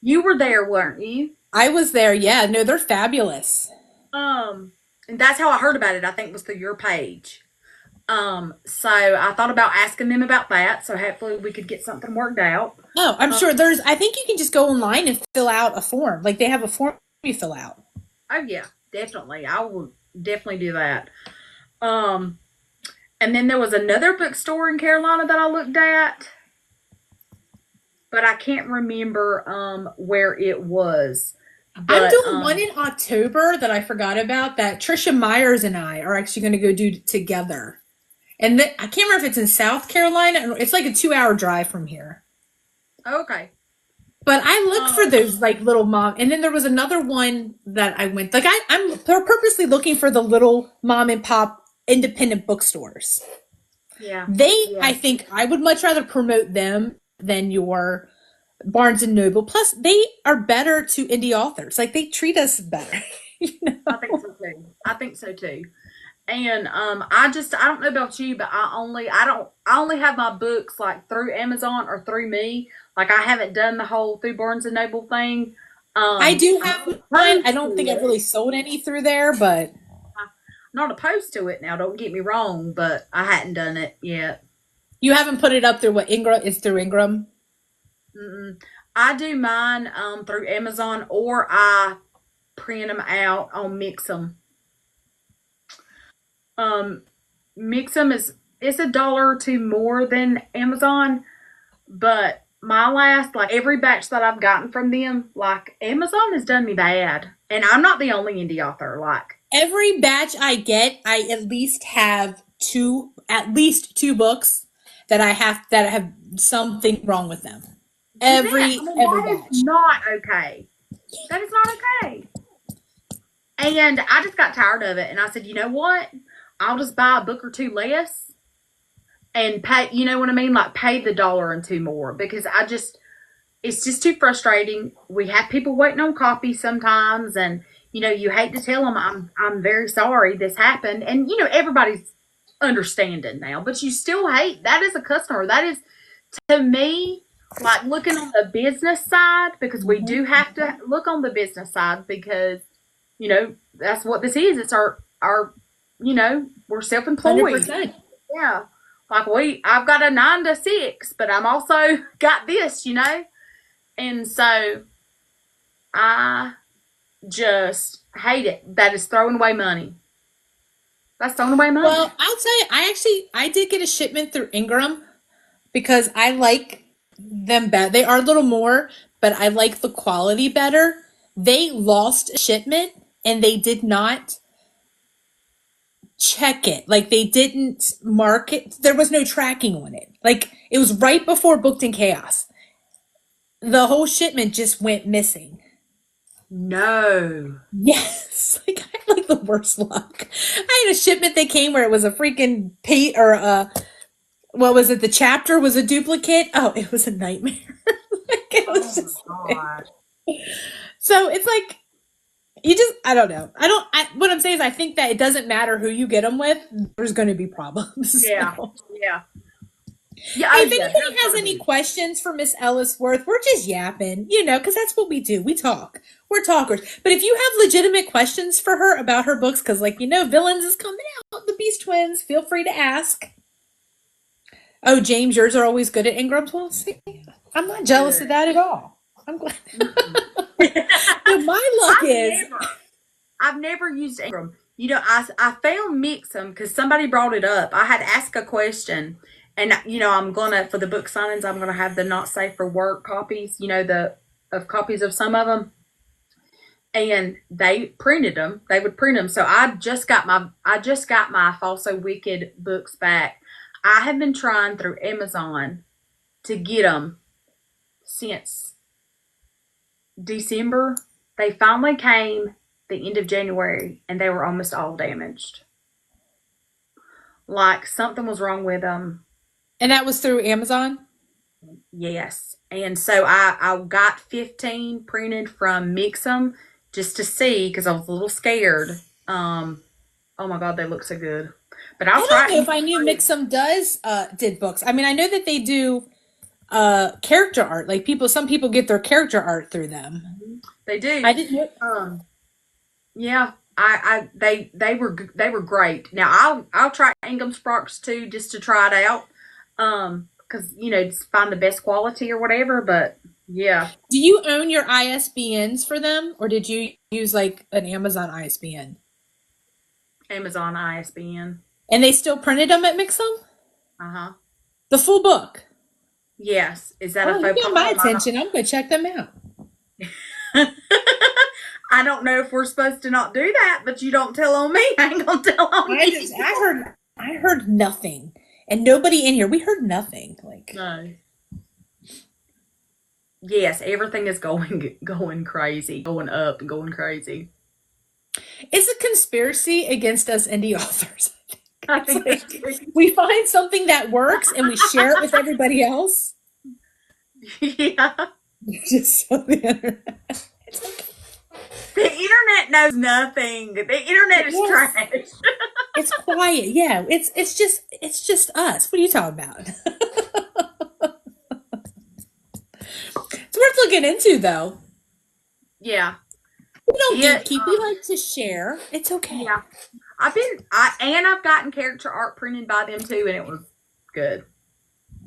You were there, weren't you? I was there. Yeah, no, they're fabulous. Um, and that's how I heard about it. I think was through your page. So I thought about asking them about that. So hopefully we could get something worked out. Oh, I'm Um, sure there's. I think you can just go online and fill out a form. Like they have a form you fill out. oh yeah, definitely. I will definitely do that. Um, and then there was another bookstore in Carolina that I looked at, but I can't remember where it was. I'm But doing one in October that I forgot about that Trisha Myers and I are actually going to go do together. And I can't remember if it's in South Carolina. It's like a 2-hour drive from here. okay. But I look for Um, those like little mom, and then there was another one that I went. Like I'm purposely looking for the little mom and pop independent bookstores. yeah, I yeah. think I would much rather promote them than your Barnes and Noble. Plus, they are better to indie authors. Like they treat us better. you I think know? so too. I think so too. And I don't know about you, but I only have my books like through Amazon or through me. Like I haven't done the whole through Barnes and Noble thing. I do I'm have not one. I opposed to don't think I've it. really sold any through there, but I'm not opposed to it now. Don't get me wrong, but I hadn't done it yet. you haven't put it up through what Ingram? It's through Ingram. Mm-mm. I do mine through Amazon or I print them out on Mix 'em. Um, Mix them is it's a dollar or two more than Amazon, but my last like every batch that I've gotten from them, like Amazon has done me bad, and I'm not the only indie author. Like Every batch I get, I at least two books that have something wrong with them. see that? I mean, Every that is batch. not okay. That is not okay. And I just got tired of it, and I said, you know what? I'll just buy a book or two less and pay. You know what I mean? Like pay the dollar and two more because it's just too frustrating. We have people waiting on copies sometimes, and you hate to tell them I'm very sorry this happened, and everybody's understanding now, but you still hate that as a customer. That is to me like looking on the business side because we Mhm. do have to look on the business side because that's what this is. It's our we're self-employed. 100%. Yeah, like I've got a 9 to 6, but I'm also got this. And so I just hate it. That is throwing away money. That's throwing away money. Well, I'll tell you, I did get a shipment through Ingram because I like them better. They are a little more, but I like the quality better. They lost a shipment and they did not check it. Like they didn't mark it. There was no tracking on it. Like it was right before Booked in Chaos. The whole shipment just went missing. No. Yes, like I had like the worst luck. I had a shipment that came where it was a freaking or what was it? The chapter was a duplicate. Oh, it was a nightmare. Like, it Oh was my just god. so it's like you just I don't know. What I'm saying is I think that it doesn't matter who you get them with. There's going to be problems. Yeah. So. Yeah. Yeah. Hey, Oh if yeah. anybody There's has gonna any be. questions for Miss Ellis Worth, we're just yapping, because that's what we do. We talk. We're talkers. But if you have legitimate questions for her about her books, because, Villains is coming out, the Beast Twins, feel free to ask. Oh, James, yours are always good at Ingram's. Well, see, I'm not jealous of Good. that at all. I'm glad. Mm-mm. But my luck I've is, never. I've never used Ingram. I found Mixum because somebody brought it up. I had asked a question, and I'm gonna for the book signings. I'm gonna have the not safe for work copies. The of copies of some of them, and they printed them. They would print them. So I just got my Fall So Wicked books back. I have been trying through Amazon to get them since December. They finally came the end of January and they were almost all damaged. Like something was wrong with them. and that was through Amazon. Yes. And so I got 15 printed from Mixum just to see because I was a little scared. Oh my God, they look so good. But I'll I don't try know it. if I knew Mixum did books. I mean, I know that they do character art. Like some people get their character art through them. They do. I didn't know. Um, yeah. They were great. Now I'll try Ingham Sparks too just to try it out. Because just find the best quality or whatever. But yeah, Do you own your ISBNs for them, or did you use like an Amazon ISBN? Amazon ISBN. And they still printed them at Mixum? Uh huh. The full book. Yes. Is that a Oh, you faux got pas? my attention. I'm gonna check them out. I don't know if we're supposed to not do that, but you don't tell on me. I ain't gonna tell on I heard nothing, and nobody in here. We heard nothing. Like No. Yes, everything is going crazy, going up and going crazy. it's a conspiracy against us indie authors. I It's think that's like crazy. we find something that works and we share it with everybody else. Yeah. Just so the internet. It's like, The internet knows nothing. The internet is yes, trash. it's quiet. Yeah, it's just us. What are you talking about? It's worth looking into, though. Yeah. We don't It gatekeep. We like to share. It's okay. yeah. I've gotten character art printed by them too, and it was good.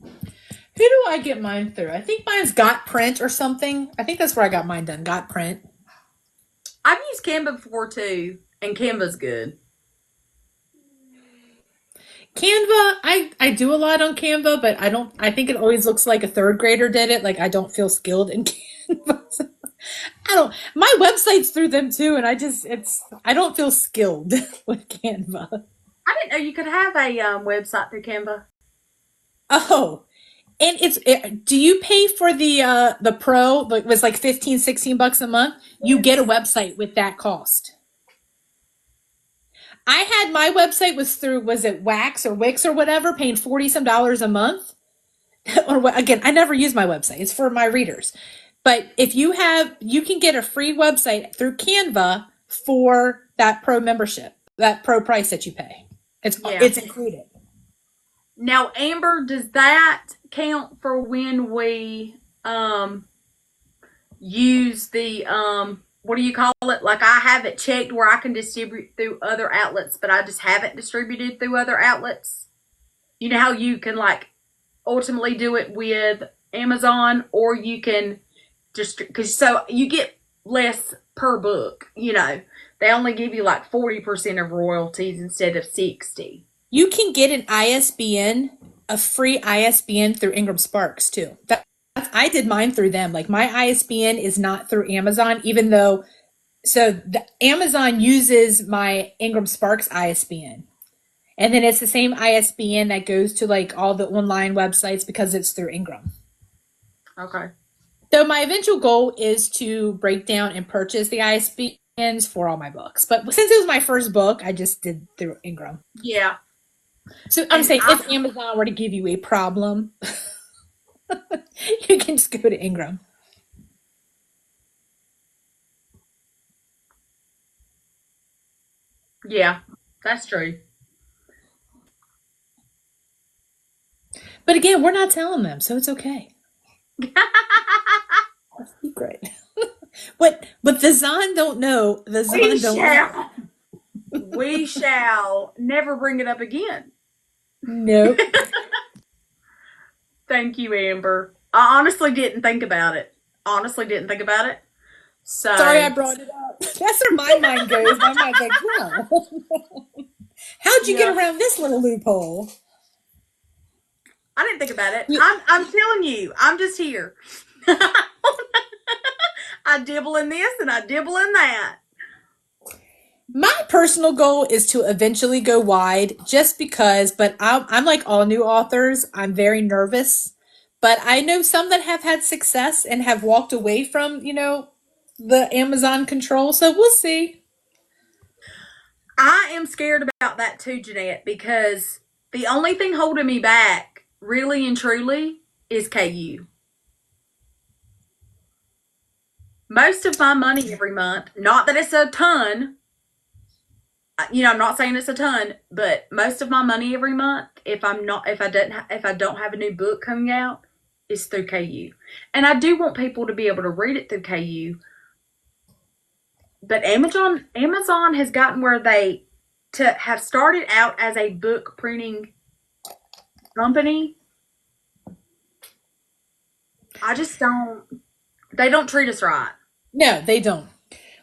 Who do I get mine through? I think mine's Got Print or something. I think that's where I got mine done. Got Print. I've used Canva before too, and Canva's good. Canva, I do a lot on Canva, but I think it always looks like a third grader did it. Like I don't feel skilled in Canva. I don't, my website's through them too, and I don't feel skilled with Canva. I didn't know you could have a website through Canva. Oh, and do you pay for the pro, like was like 15, 16 bucks a month? You get a website with that cost. I had my website was through, was it Wax or Wix or whatever, paying 40 some dollars a month. Or again, I never use my website. It's for my readers. But if you can get a free website through Canva for that pro membership, that pro price that you pay. Yeah. It's included. Now, Amber, does that count for when we use the what do you call it? Like I have it checked where I can distribute through other outlets, but I just haven't distributed through other outlets. You know how you can like ultimately do it with Amazon, or you can just because so you get less per book. You know, they only give you like 40% of royalties instead of 60. You can get an ISBN, a free ISBN through Ingram Sparks too. I did mine through them. Like my ISBN is not through Amazon, even though Amazon uses my Ingram Sparks ISBN. And then it's the same ISBN that goes to like all the online websites because it's through Ingram. Okay. So my eventual goal is to break down and purchase the ISBNs for all my books. But since it was my first book, I just did through Ingram. Yeah. So I'm saying if Amazon were to give you a problem, you can just go to Ingram. Yeah, that's true. But again, we're not telling them, so it's okay. Secret. What the Zon don't know, the We Zon don't know. shall. We shall never bring it up again. Nope. Thank you, Amber. I honestly didn't think about it. Honestly didn't think about it. Sorry I So, brought it up. That's where my mind goes. My mind's like, no. How'd you get yeah, around this little loophole? I didn't think about it. You- I'm telling you, I'm just here. I dibble in this and I dibble in that. My personal goal is to eventually go wide just because, but I'm like all new authors. I'm very nervous, but I know some that have had success and have walked away from, the Amazon control. So we'll see. I am scared about that too, Jeanette, because the only thing holding me back, really and truly, is KU. Most of my money every month, not that it's a ton, I'm not saying it's a ton, but most of my money every month, if I don't have a new book coming out, is through KU. And I do want people to be able to read it through KU. But Amazon has gotten where they to have started out as a book printing company. I just don't. They don't treat us right. No, they don't.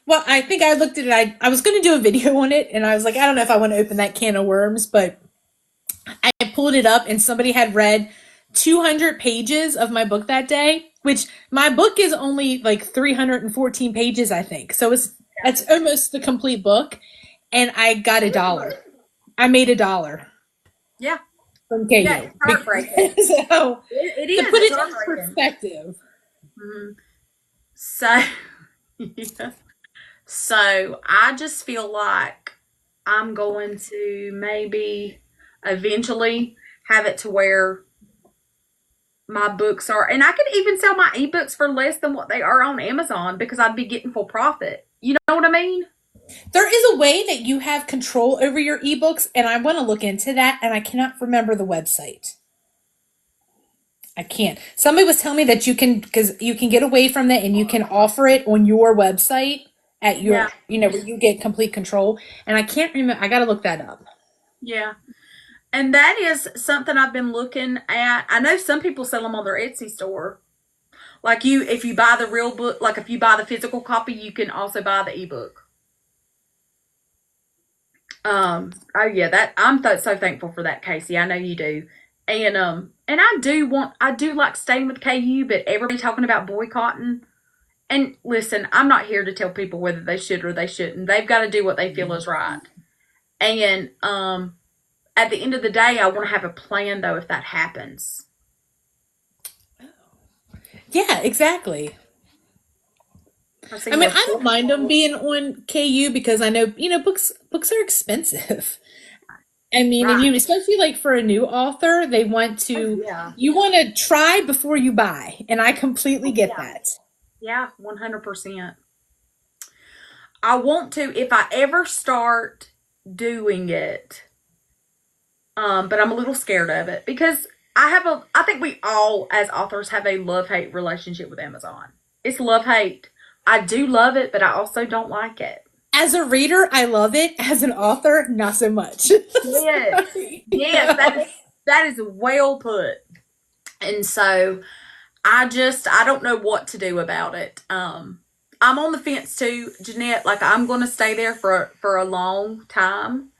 Well, I think I looked at it. I was going to do a video on it, and I was like, I don't know if I want to open that can of worms, but I pulled it up, and somebody had read 200 pages of my book that day, which my book is only like 314 pages, I think. So it's almost the complete book, and I got $1. I made $1 Yeah, from yeah, KU. it's heartbreaking. So It to is. put It's it in heartbreaking. perspective, Mhm. So, yeah. So I just feel like I'm going to maybe eventually have it to where my books are, and I could even sell my ebooks for less than what they are on Amazon because I'd be getting full profit. You know what I mean? there is a way that you have control over your ebooks, and I want to look into that, and I cannot remember the website. I can't. Somebody was telling me that you can, because you can get away from that and you can offer it on your website at Yeah, where you get complete control. And I can't remember. I got to look that up. yeah. And that is something I've been looking at. I know some people sell them on their Etsy store. Like if you buy the real book, like if you buy the physical copy, you can also buy the ebook. Oh yeah, that I'm so thankful for that, Casey. I know you do. And I do like staying with KU, but everybody talking about boycotting. And listen, I'm not here to tell people whether they should or they shouldn't. They've got to do what they feel is right. And at the end of the day, I want to have a plan though if that happens. Yeah, exactly. I I see mean, where I don't mind them being on KU because I know, books are expensive. I mean, and right. especially like for a new author, Oh yeah. you want to try before you buy. And I completely Oh get yeah. that. Yeah, 100%. I want to if I ever start doing it. But I'm a little scared of it because I think we all as authors have a love-hate relationship with Amazon. It's love-hate. I do love it, but I also don't like it. As a reader, I love it. As an author, not so much. Yes. Yes, that is well put. And so I don't know what to do about it. I'm on the fence too, Jeanette. Like I'm going to stay there for a long time,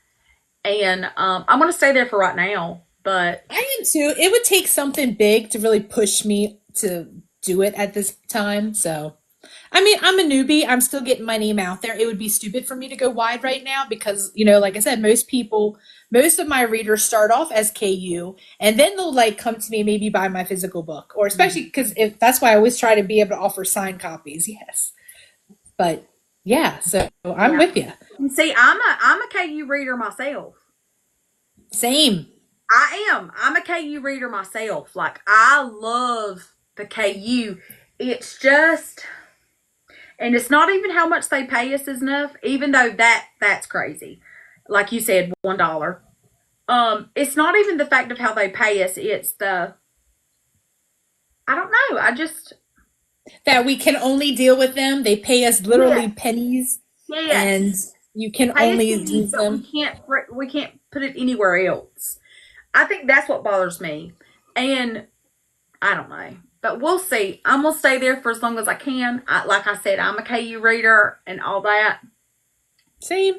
and I'm going to stay there for right now. But I am too. It would take something big to really push me to do it at this time. So, I mean, I'm a newbie. I'm still getting my name out there. It would be stupid for me to go wide right now because, like I said, most of my readers start off as KU and then they'll like come to me maybe buy my physical book or especially because if that's why I always try to be able to offer signed copies. Yes. But yeah, so I'm yeah, with you. and see, I'm a KU reader myself. Same. I'm a KU reader myself. Like I love the KU. It's just, and it's not even how much they pay us is enough. Even though that's crazy. Like you said, $1. It's not even the fact of how they pay us. It's the I don't know. I just That we can only deal with them. They pay us literally yes, pennies and yes. you can Pay us only pennies, use but them. we can't put it anywhere else. I think that's what bothers me. And I don't know. But we'll see. I'm going to stay there for as long as I can. Like I said, I'm a KU reader and all that. Same.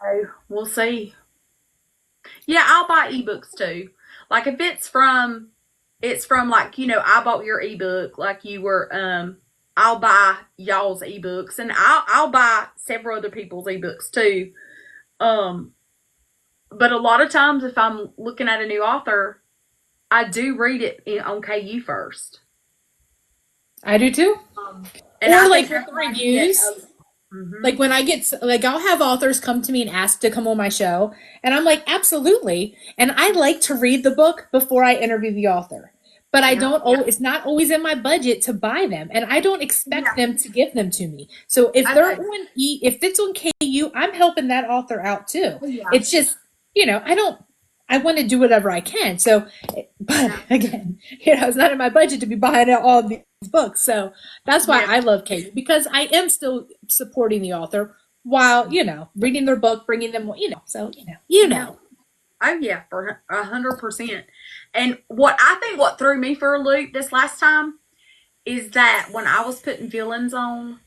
So we'll see. Yeah, I'll buy ebooks too. Like if it's from like, I bought your ebook like you were I'll buy y'all's ebooks and I'll buy several other people's ebooks too. Um but a lot of times if I'm looking at a new author, I do read it on KU first. I do too. And Or I like think with that's the how you get reviews. mm-hmm. Like when I get like I'll have authors come to me and ask to come on my show and I'm like absolutely and I like to read the book before I interview the author. But I Yeah. don't it's not always in my budget to buy them and I don't expect Yeah. them to give them to me. So if I they're know. on if it's on KU, I'm helping that author out too. Oh, yeah. It's just, I want to do whatever I can. So but Yeah. again, it's not in my budget to be buying out all these books. So that's why Yeah. I love KU because I am still supporting the author while, reading their book, bringing them, so, you Yeah. know. Oh yeah, for 100%. And what threw me for a loop this last time is that when I was putting villains on,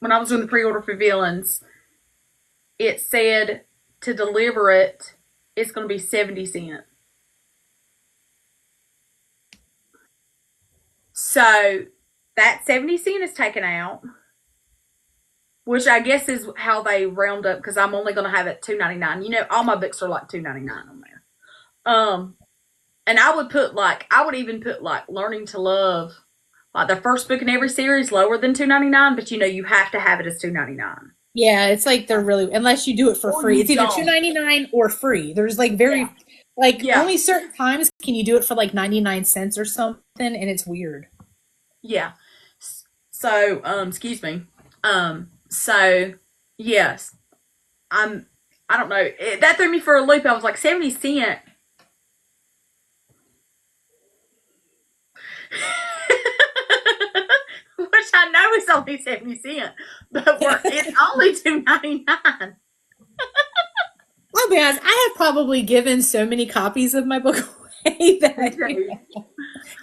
when I was doing the pre-order for villains, it said to deliver it, it's going to be 70 cents. So that 70 cent is taken out, which I guess is how they round up because I'm only going to have it 2.99. All my books are like 2.99 on there. Um, and I would even put like Learning to Love, like the first book in every series, lower than 2.99. But you have to have it as 2.99. Yeah, it's like they're really, unless you do it for Or free, you it's either two don't. ninety nine or free. There's like Yeah, yeah, only certain times can you do it for like 99 cents or something, and it's weird. yeah. So, excuse me. So yes, I'm. I don't know. That threw me for a loop. I was like 70 cent. Which I know is only 70 cent, but it's only 2.99. I'll be honest, I have probably given so many copies of my book away Me that too.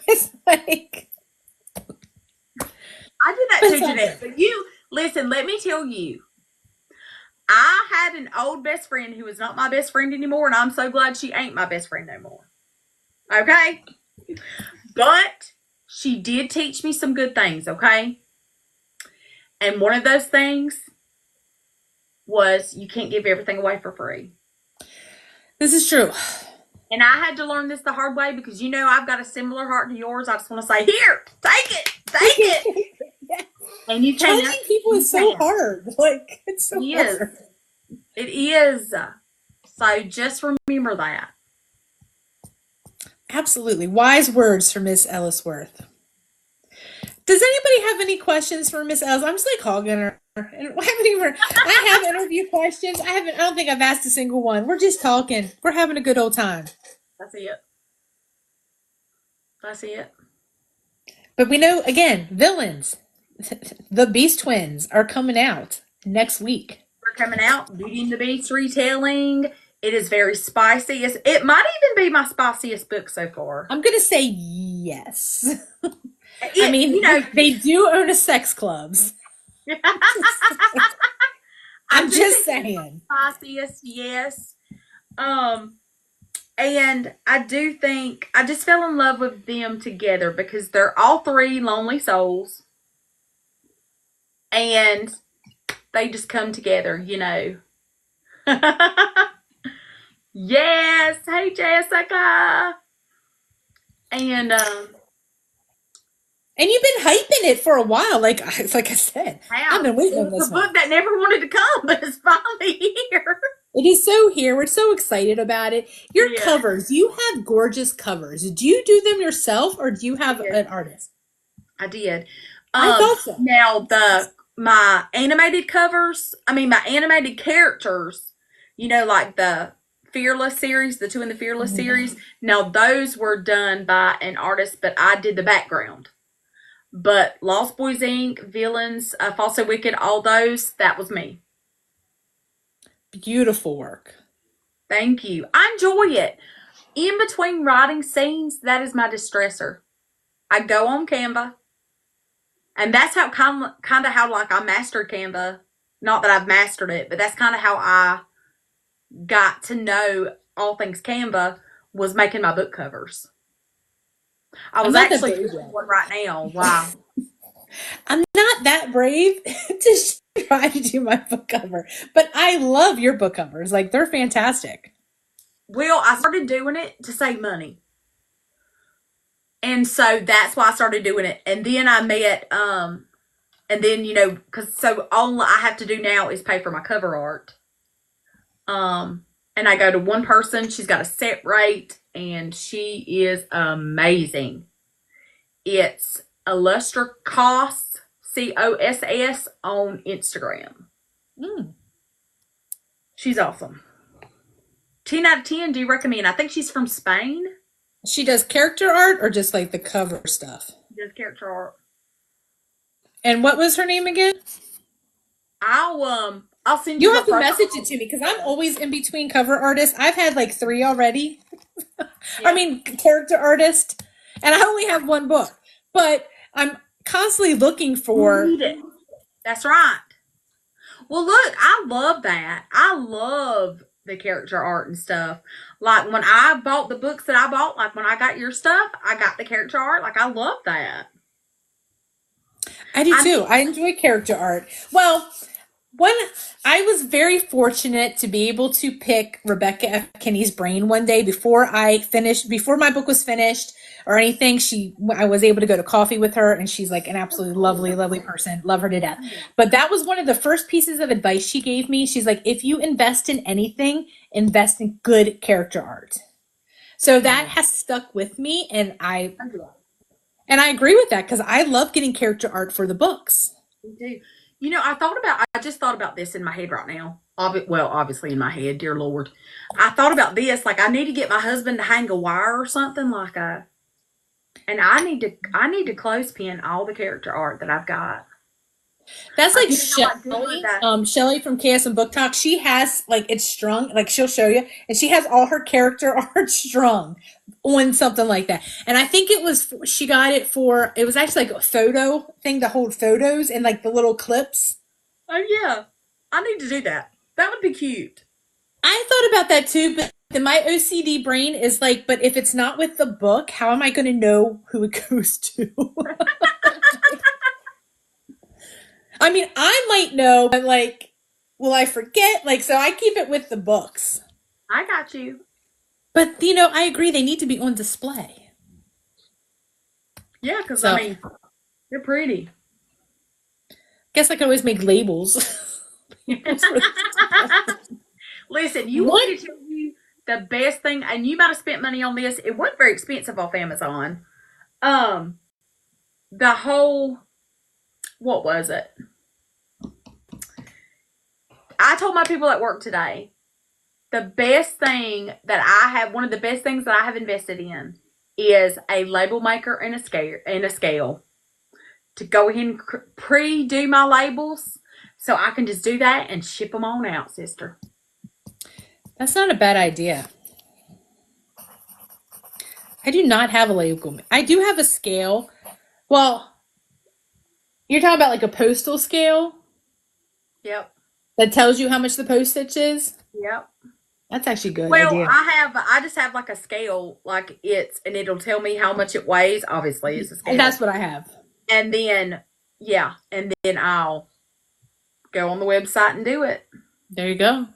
it's like, I do that but too, it's all Jeanette. good. But you listen. Let me tell you. I had an old best friend who is not my best friend anymore, and I'm so glad she ain't my best friend no more. Okay? But she did teach me some good things, okay? And one of those things was you can't give everything away for free. This is true. And I had to learn this the hard way because I've got a similar heart to yours. I just want to say, here, take it. And you can't. Charging people is so hard. Like, it's so hard. It is. So just remember that. Absolutely. Wise words from Miss Ellisworth. Does anybody have any questions for Miss Ellis? I'm just like hogging her. And I have interview questions. I don't think I've asked a single one. We're just talking. We're having a good old time. That's it. But we know, again, villains. The Beast Twins are coming out next week. We're coming out. Beauty and the Beast retelling. It is very spicy. It might even be my spiciest book so far. I'm going to say yes. I mean, they do own a sex clubs. I'm just saying. Spiciest, yes. And I do think I just fell in love with them together because they're all three lonely souls. And they just come together, Yes. Hey, Jessica. And you've been hyping it for a while, like I said. I've been waiting on this one. It's a book that never wanted to come, but it's finally here. It is so here. We're so excited about it. Your covers, you have gorgeous covers. Do you do them yourself, or do you have an artist? I did. I thought so. Now my animated covers, my animated characters, like the Fearless series, the Two in the Fearless series. Now those were done by an artist, but I did the background. But Lost Boys Inc., Villains, False and Wicked, all those, that was me. Beautiful work. Thank you. I enjoy it. In between writing scenes, that is my distressor. I go on Canva, and that's how kind of how like I mastered Canva. Not that I've mastered it, but that's kind of how I got to know all things Canva, was making my book covers. I was actually doing one right now. Wow. I'm not that brave to try to do my book cover, but I love your book covers. Like, they're fantastic. Well, I started doing it to save money. And so that's why I started doing it. And then I met, and then, because all I have to do now is pay for my cover art. And I go to one person. She's got a set rate, and she is amazing. It's Illustra Coss, COSS, on Instagram. She's awesome. 10 out of 10. Do you recommend? I think she's from Spain. She does character art or just like the cover stuff? She does character art. And what was her name again? I'll send you. You have to message it to me because I'm always in between cover artists. I've had like 3 already. Yeah. Character artist, and I only have 1 book, but I'm constantly looking for. That's right. Well, look, I love that. I love the character art and stuff. Like when I bought the books that I bought, like when I got your stuff, I got the character art. Like I love that. I do too. I enjoy character art. Well, I was very fortunate to be able to pick Rebecca F. Kinney's brain one day before my book was finished or anything. I was able to go to coffee with her, and she's like an absolutely lovely, lovely person. Love her to death. But that was one of the first pieces of advice she gave me. She's like, if you invest in anything, invest in good character art. So that has stuck with me, and I agree with that because I love getting character art for the books. Me too. I just thought about this in my head right now. Well, obviously in my head, dear Lord. I thought about this, like I need to get my husband to hang a wire or something and I need to clothespin all the character art that I've got. That's like Shelly from Chaos and Book Talk. She has it's strung, like she'll show you, and she has all her character art strung on something like that. And I think she got it was actually like a photo thing to hold photos and like the little clips. Oh yeah, I need to do that. That would be cute. I thought about that too, but then my OCD brain is like, but if it's not with the book, how am I going to know who it goes to? I mean, I might know, but like, will I forget? Like, so I keep it with the books. I got you. But, I agree, they need to be on display. Yeah, because I So, mean, they're pretty. guess I could always make labels. Labels for the Listen, you want What? me to tell you the best thing, and you might have spent money on this. It wasn't very expensive off Amazon. Um, the whole, what was it? I told my people at work today, the best thing that one of the best things that I have invested in is a label maker and a scale to go ahead and pre-do my labels so I can just do that and ship them on out, sister. That's not a bad idea. I do not have a label. I do have a scale. Well, you're talking about like a postal scale Yep. that tells you how much the postage is? Yep. That's actually a good Well, idea. I just have like a scale, and it'll tell me how much it weighs. Obviously, it's a And scale. that's what I have. And then, yeah, and then I'll go on the website and do it. There you go.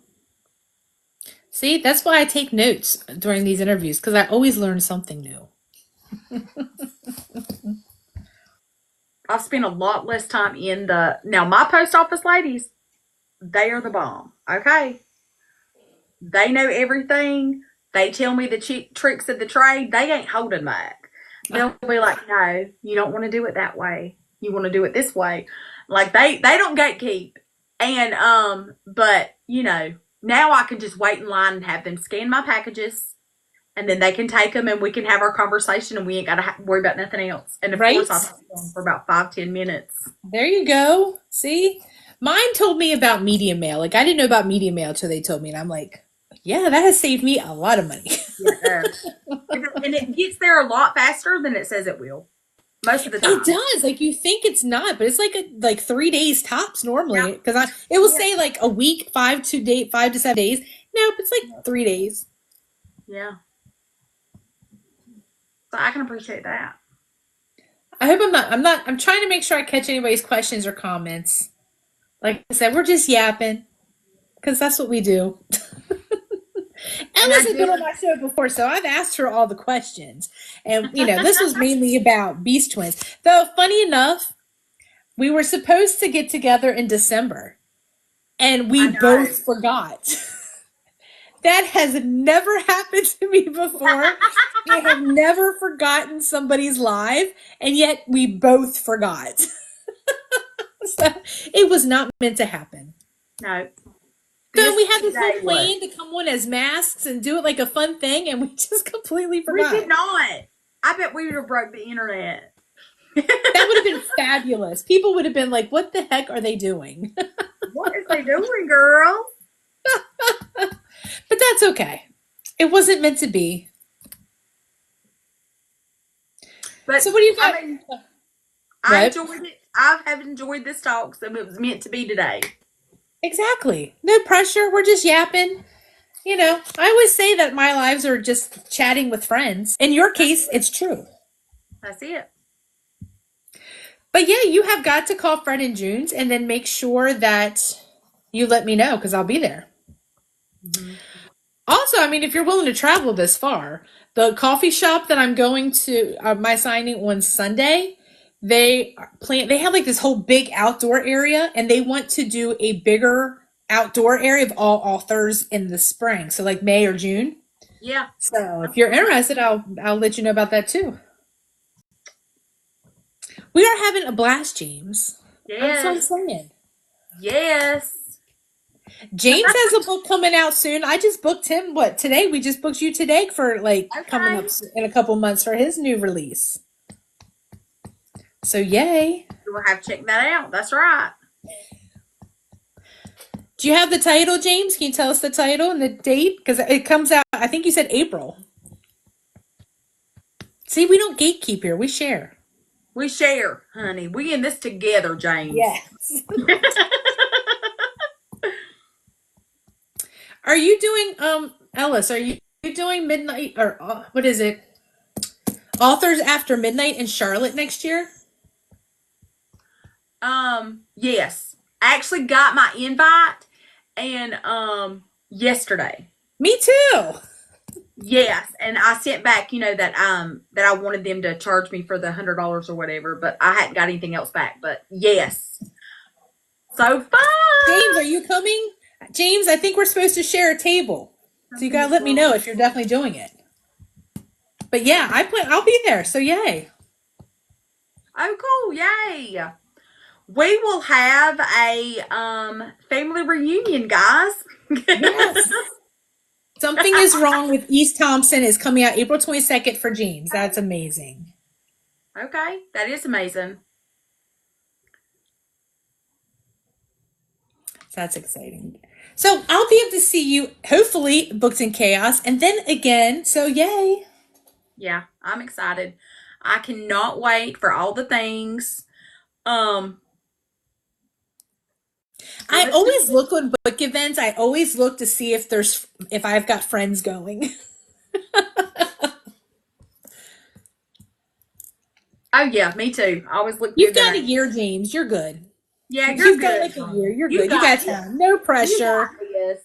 See, that's why I take notes during these interviews because I always learn something new. I've spent a lot less time now my post office ladies, they are the bomb. Okay. They know everything. They tell me the tricks of the trade. They ain't holding back. They'll be like, no, you don't want to do it that way. You want to do it this way. Like they don't gatekeep. And but now I can just wait in line and have them scan my packages, and then they can take them and we can have our conversation and we ain't got to worry about nothing else. And of Right? course, I'll talk to them for about 5-10 minutes. There you go. See? Mine told me about media mail. Like, I didn't know about media mail until they told me. And I'm like, yeah, that has saved me a lot of money. Yeah, and it gets there a lot faster than it says it will, most of the It time. does. Like, you think it's not, but it's like 3 days tops normally. Yeah, Because it will yeah, say like a week, 5 to 7 days. Nope, it's like 3 days. yeah. So I can appreciate that. I hope I'm trying to make sure I catch anybody's questions or comments. Like I said, we're just yapping because that's what we do. And I Ellis has been on do. my show before, so I've asked her all the questions. And, this was mainly about Beast Twins. Though, funny enough, we were supposed to get together in December, and we I know. both forgot. That has never happened to me before. I have never forgotten somebody's live, and yet we both forgot. So it was not meant to happen. No. So we This had this whole today was. plan to come on as masks and do it like a fun thing, and we just completely We did forgot. not. I bet we would have broke the internet. That would have been fabulous. People would have been like, what the heck are they doing? What is they doing, girl? But that's okay. It wasn't meant to be. But So what do you got? I mean, I What? enjoyed it. I have enjoyed this talk, so it was meant to be today. Exactly. No pressure. We're just yapping. I always say that my lives are just chatting with friends. In your case, it's true. That's it. But yeah, you have got to call Fred and June's and then make sure that you let me know because I'll be there. Mm-hmm. Also, I mean, if you're willing to travel this far, the coffee shop that I'm going to my signing on Sunday, they have like this whole big outdoor area, and they want to do a bigger outdoor area of all authors in the spring, so like May or June. Yeah. So if you're interested, I'll let you know about that too. We are having a blast, James. I'm so Yes. excited. Yes. James has a book coming out soon. I just booked him. What today? We just booked you today for like coming up Okay. in a couple months for his new release. So yay! We'll have to check that out. That's right. Do you have the title, James? Can you tell us the title and the date? Because it comes out. I think you said April. See, we don't gatekeep here. We share. We share, honey. We in this together, James. Yes. Are you doing Ellis? Are you doing midnight or what is it? Authors After Midnight in Charlotte next year? Yes. I actually got my invite and yesterday. Me too. Yes, and I sent back, that I wanted them to charge me for the $100 or whatever, but I hadn't got anything else back. But yes, so James, fun. are you coming? James, I think we're supposed to share a table. So you gotta Something's let me wrong. know if you're definitely doing it. But yeah, I'll be there. So yay. Oh, cool! Yay! We will have a family reunion, guys. Yes. Something is Wrong with East Thompson is coming out April 22nd for James. That's amazing. Okay, that is amazing. That's exciting. So I'll be able to see you, hopefully, Books in Chaos, and then again. So yay. Yeah, I'm excited. I cannot wait for all the things. Um, I always look on book events. I always look to see if I've got friends going. oh yeah, me too. I always look through You've the got a name. year, James. You're good. Yeah, you're You've got good. like a year. You're You good. You got got this. time. No You pressure. got this.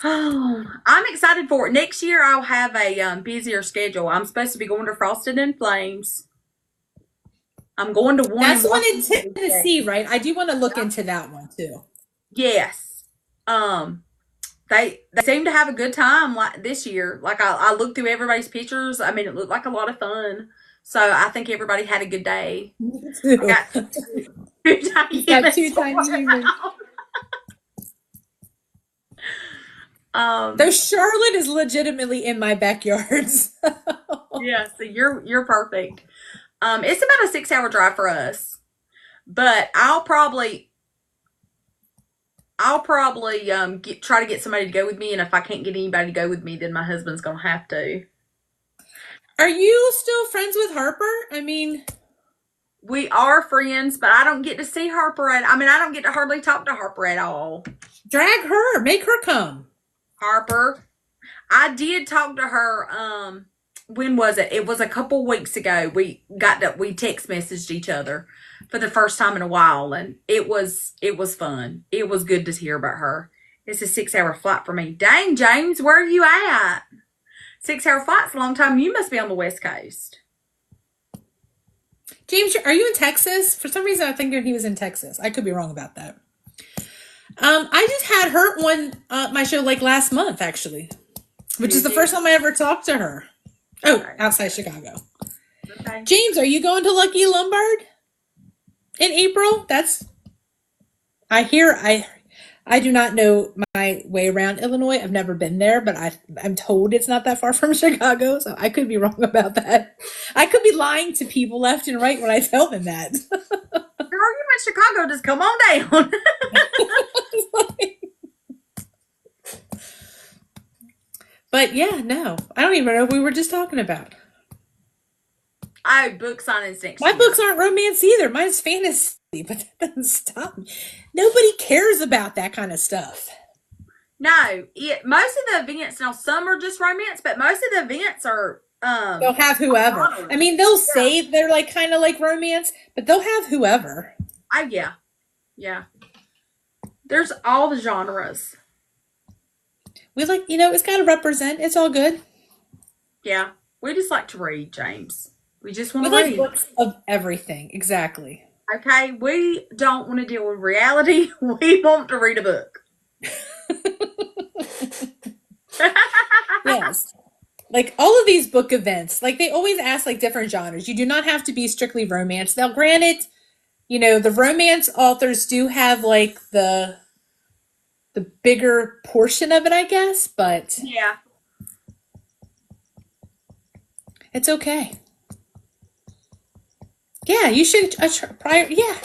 Oh, I'm excited for it. Next year, I'll have a busier schedule. I'm supposed to be going to Frosted and Flames. I'm going to one That's in the one in Washington, Tennessee, D.C. right? I do want to look into that one too. Yes. Um, they seem to have a good time like this year. Like I looked through everybody's pictures. I mean, it looked like a lot of fun. So I think everybody had a good day. Me I too. got two tiny You've got humans two to tiny work humans. out. Though Um, Charlotte is legitimately in my backyards. yeah, so you're perfect. It's about a 6 hour drive for us, but I'll probably try to get somebody to go with me, and if I can't get anybody to go with me, then my husband's gonna have to. Are you still friends with Harper? I mean, We are friends, but I don't get to see Harper at. I mean, I don't get to hardly talk to Harper at all. drag her, make her come. Harper, I did talk to her. When was it? It was a couple weeks ago. We text messaged each other for the first time in a while, and it was fun. It was good to hear about her. It's a 6 hour flight for me. Dang, James, where are you at? 6 hour flight's a long time. You must be on the West Coast. James, are you in Texas? For some reason, I think he was in Texas. I could be wrong about that. I just had her on my show like last month, actually, which is Did the first you? time I ever talked to her. Oh, Okay. outside Chicago. Okay. James, are you going to Lucky Lombard in April? I hear I do not know my way around Illinois. I've never been there, but I'm told it's not that far from Chicago, so I could be wrong about that. I could be lying to people left and right when I tell them that. Girl, you in Chicago? Just come on down. But yeah, no, I don't even know what we were just talking about. Oh, book signings next My year. books aren't romance either. Mine's fantasy, but that doesn't stop me. Nobody cares about that kind of stuff. No, most of the events now. Some are just romance, but most of the events are They'll have whoever. I genres. mean, they'll Yeah. say they're like kind of like romance, but they'll have whoever. Oh yeah, yeah. There's all the genres. We like, it's got to represent. It's all good. Yeah, we just like to read, James. We just want We to like read. books of everything. Exactly. Okay, we don't want to deal with reality. We want to read a book. Yes. Like all of these book events, like they always ask like different genres. You do not have to be strictly romance. Now, granted, the romance authors do have like the bigger portion of it, I guess, but Yeah. it's okay. Yeah, you should prior. Yeah,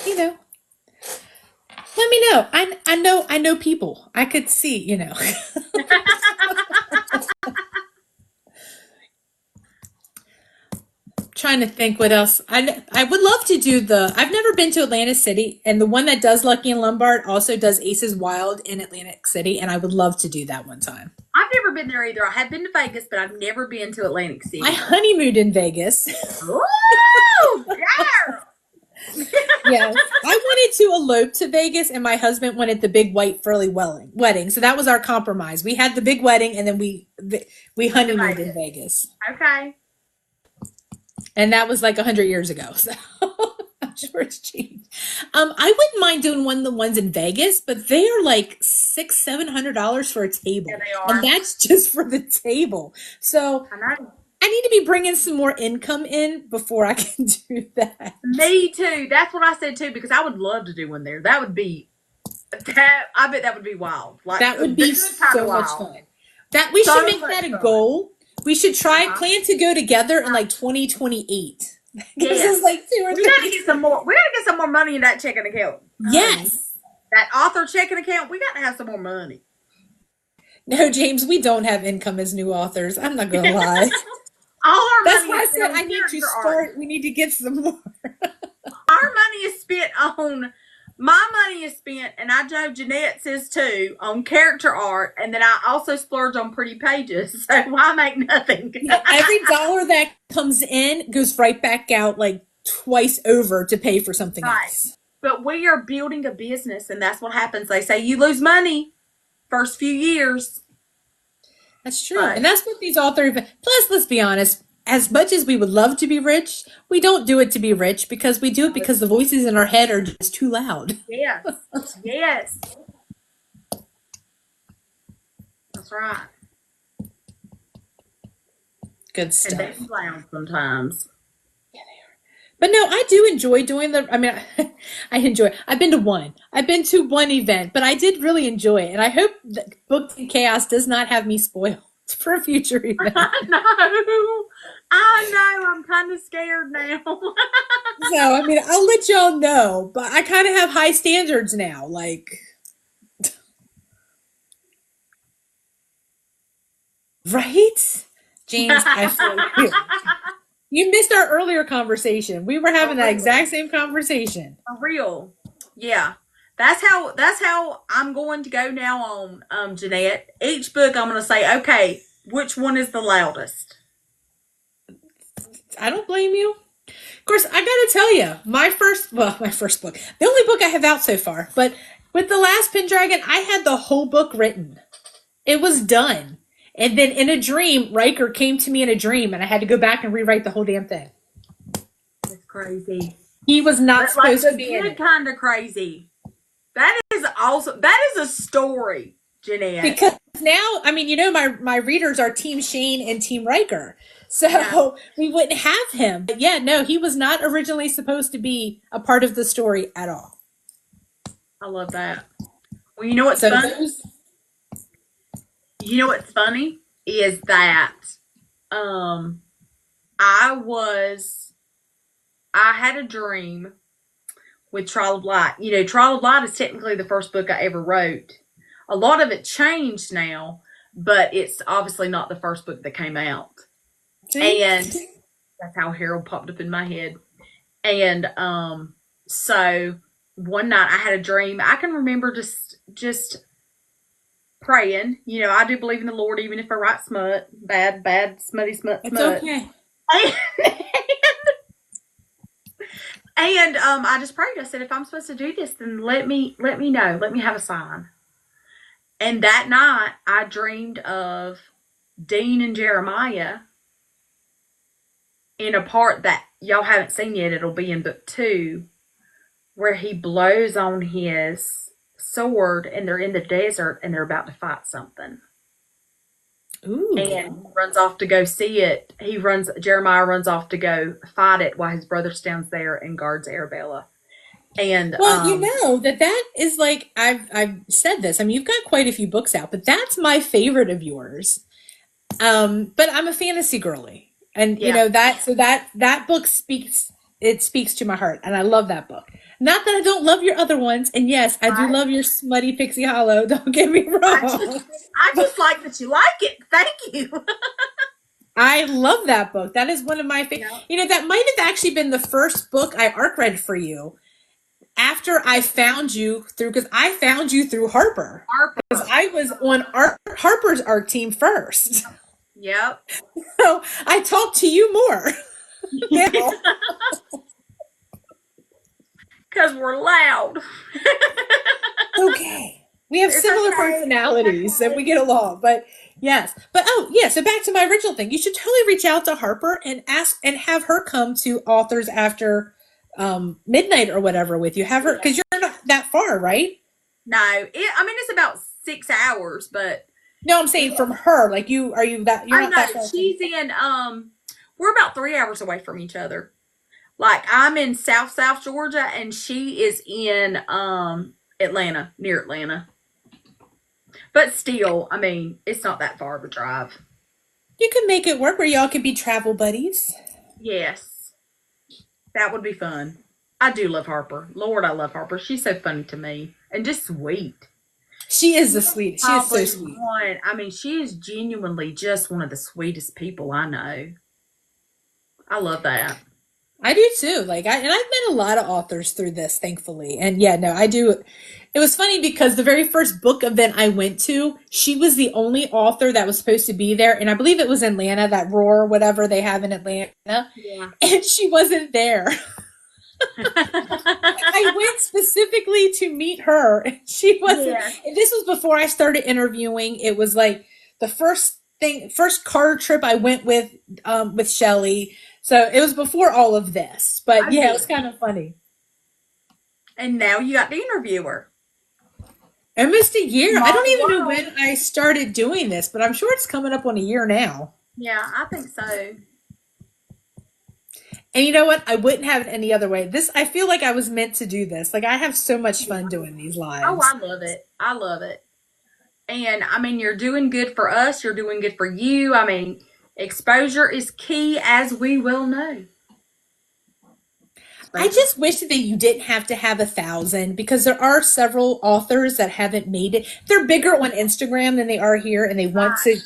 let me know. I know people. I could see. Trying to think what else. I would love to do the. I've never been to Atlantic City, and the one that does Lucky and Lombard also does Aces Wild in Atlantic City, and I would love to do that one time. I've never been there either. I have been to Vegas, but I've never been to Atlantic I City. honeymooned in Vegas. Ooh, girl. Yes, I wanted to elope to Vegas, and my husband wanted the big white furly wedding. So that was our compromise. We had the big wedding, and then we honeymooned in Vegas, Okay. and that was like 100 years ago. So I'm sure it's changed. I wouldn't mind doing one of the ones in Vegas, but they are like $600-700 for a Yeah, table, they and are. that's just for the table. So I know. I need to be bringing some more income in before I can do that. Me too. That's what I said too, because I would love to do one there. That would be that. I bet that would be wild. Like That a would be good kind of so much wild. fun. That we should So make much that a fun. goal. We should try Uh-huh. plan to go together in like 2028. Gives Yes. us like 2 or We got to 3. get some more. We got to get some more money in that checking account. Yes. That author checking account. We got to have some more money. No, James, we don't have income as new authors. I'm not gonna lie. All our That's money why I is said spent I on need to character art. start. We need to get some more. Our money is spent on. My money is spent, and I know Jeanette's is too, on character art, and then I also splurge on pretty pages. So why make nothing? Every dollar that comes in goes right back out like twice over to pay for something Right. else. But we are building a business, and that's what happens. They say you lose money first few years. That's true. Right. And that's what these authors, plus, let's be honest, as much as we would love to be rich, we don't do it to be rich because we do it because the voices in our head are just too loud. Yes. Yes. That's right. Good And stuff. they loud sometimes. But no, I do enjoy doing I mean, I've been to one. I've been to one event, but I did really enjoy it. And I hope that Books and Chaos does not have me spoiled for a future event. I know. I know. I'm kind of scared now. So, I mean, I'll let y'all know, but I kind of have high standards now. Like, right? James, I feel you. You missed our earlier conversation. We were having that exact same conversation. For real. Yeah. That's how I'm going to go now on Jeanette. Each book I'm gonna say, okay, which one is the loudest? I don't blame you. Of course, I gotta tell you, my first book, the only book I have out so far, but with The Last Pendragon, I had the whole book written. It was done. And then in a dream, Riker came to me in a dream, and I had to go back and rewrite the whole damn thing. That's crazy. He was not But like supposed to the be in good it. kind of crazy. That is awesome. That is a story, Jeanette. Because now, I mean, my readers are Team Shane and Team Riker. So Yeah. we wouldn't have him. But yeah, no, he was not originally supposed to be a part of the story at all. I love that. Well, you know what's So funny? those, You know what's funny is that I had a dream with Trial of Light. You know, Trial of Light is technically the first book I ever wrote. A lot of it changed now, but it's obviously not the first book that came out. And that's how Harold popped up in my head. And so one night I had a dream. I can remember just praying. You know, I do believe in the Lord, even if I write smut, bad, smutty smut. it's okay. And I just prayed. I said, if I'm supposed to do this, then let me know. Let me have a sign. And that night, I dreamed of Dean and Jeremiah in a part that y'all haven't seen yet. It'll be in book 2, where he blows on his sword, and they're in the desert, and they're about to fight something. Ooh. And runs off to go see it. Jeremiah runs off to go fight it while his brother stands there and guards Arabella. And Well, that is like I've said this. I mean, you've got quite a few books out, but that's my favorite of yours. But I'm a fantasy girly, and Yeah. that book speaks to my heart, and I love that book. Not that I don't love your other ones, and yes, I do Right. love your Smutty Pixie Hollow. Don't get me wrong. I just like that you like it. Thank you. I love that book. That is one of my favorite. Yeah. You know, that might have actually been the first book I arc read for you after I found you through, because I found you through Harper. Because Harper. I was on Harper's arc team first. Yep. So I talk to you more now. Because we're loud. Okay. We have It's similar okay. personalities and we get along. But yes. But oh yeah, so back to my original thing. You should totally reach out to Harper and ask and have her come to authors after midnight or whatever with you. Have her, Yeah. because you're not that far, right? No, I mean it's about 6 hours, but No, I'm saying it, from her. Like you, are you that you're I not that know far from? she's in. We're about 3 hours away from each other. Like I'm in South Georgia, and she is in Atlanta, near Atlanta. But still, I mean, it's not that far of a drive. You can make it work where y'all can be travel buddies. Yes, that would be fun. I do love Harper. Lord, I love Harper. She's so funny to me and just sweet. She is She the is sweetest. She is so probably sweet. one. I mean, she is genuinely just one of the sweetest people I know. I love that. I do too. And I've met a lot of authors through this, thankfully. And yeah, no, I do. It was funny because the very first book event I went to, she was the only author that was supposed to be there. And I believe it was Atlanta, that Roar, whatever they have in Atlanta. Yeah. And she wasn't there. I went specifically to meet her. And she wasn't. Yes. And this was before I started interviewing. It was like the first car trip I went with Shelly. So it was before all of this. But Oh yeah, it yeah. was kind of funny. And now you got the interviewer. Almost a year. I don't Small even know world. when I started doing this, but I'm sure it's coming up on a year now. Yeah, I think so. And you know what? I wouldn't have it any other way. This, I feel like I was meant to do this. Like I have so much fun doing these Oh, lives. I love it. I love it. And I mean, you're doing good for us. You're doing good for you. I mean, exposure is key, as we well know. I Exposure. just wish that you didn't have to have 1,000, because there are several authors that haven't made it. They're bigger on Instagram than they are here, and they want Right. to,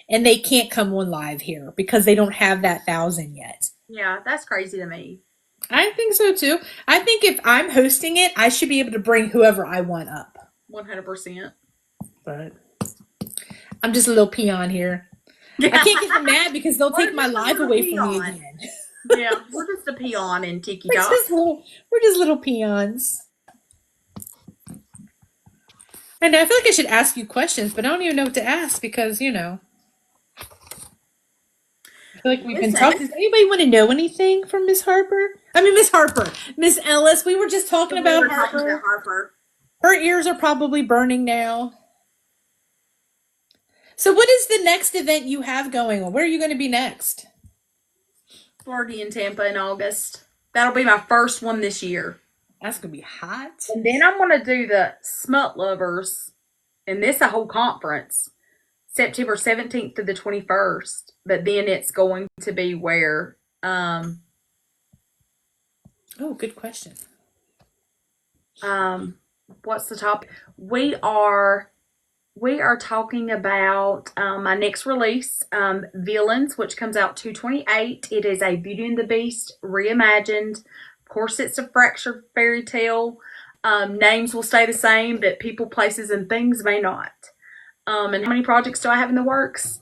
and they can't come on live here because they don't have that 1,000 yet. Yeah, that's crazy to me. I think so too. I think if I'm hosting it, I should be able to bring whoever I want up. 100%. But I'm just a little peon here. I Yeah. can't get them mad because they'll We're take my just a live little away from me peon. again. Yeah, we're just a peon in Tiki We're Talk. just little, we're just little peons. I know. I feel like I should ask you questions, but I don't even know what to ask because I feel like we've been Listen, talking. Does anybody want to know anything from Miss Harper? I mean, Miss Harper, Miss Ellis. We were just talking we about were talking about Harper. Harper. Her ears are probably burning now. So, what is the next event you have going on? Where are you going to be next? Flirty in Tampa in August. That'll be my first one this year. That's going to be hot. And then I'm going to do the Smut Lovers, and this a whole conference, September 17th to the 21st. But then it's going to be where, Oh, good question. what's the topic? We are talking about my next release, Villains, which comes out 2/28. It is a Beauty and the Beast reimagined. Of course, it's a fractured fairy tale. Names will stay the same, but people, places, and things may not. And how many projects do I have in the works?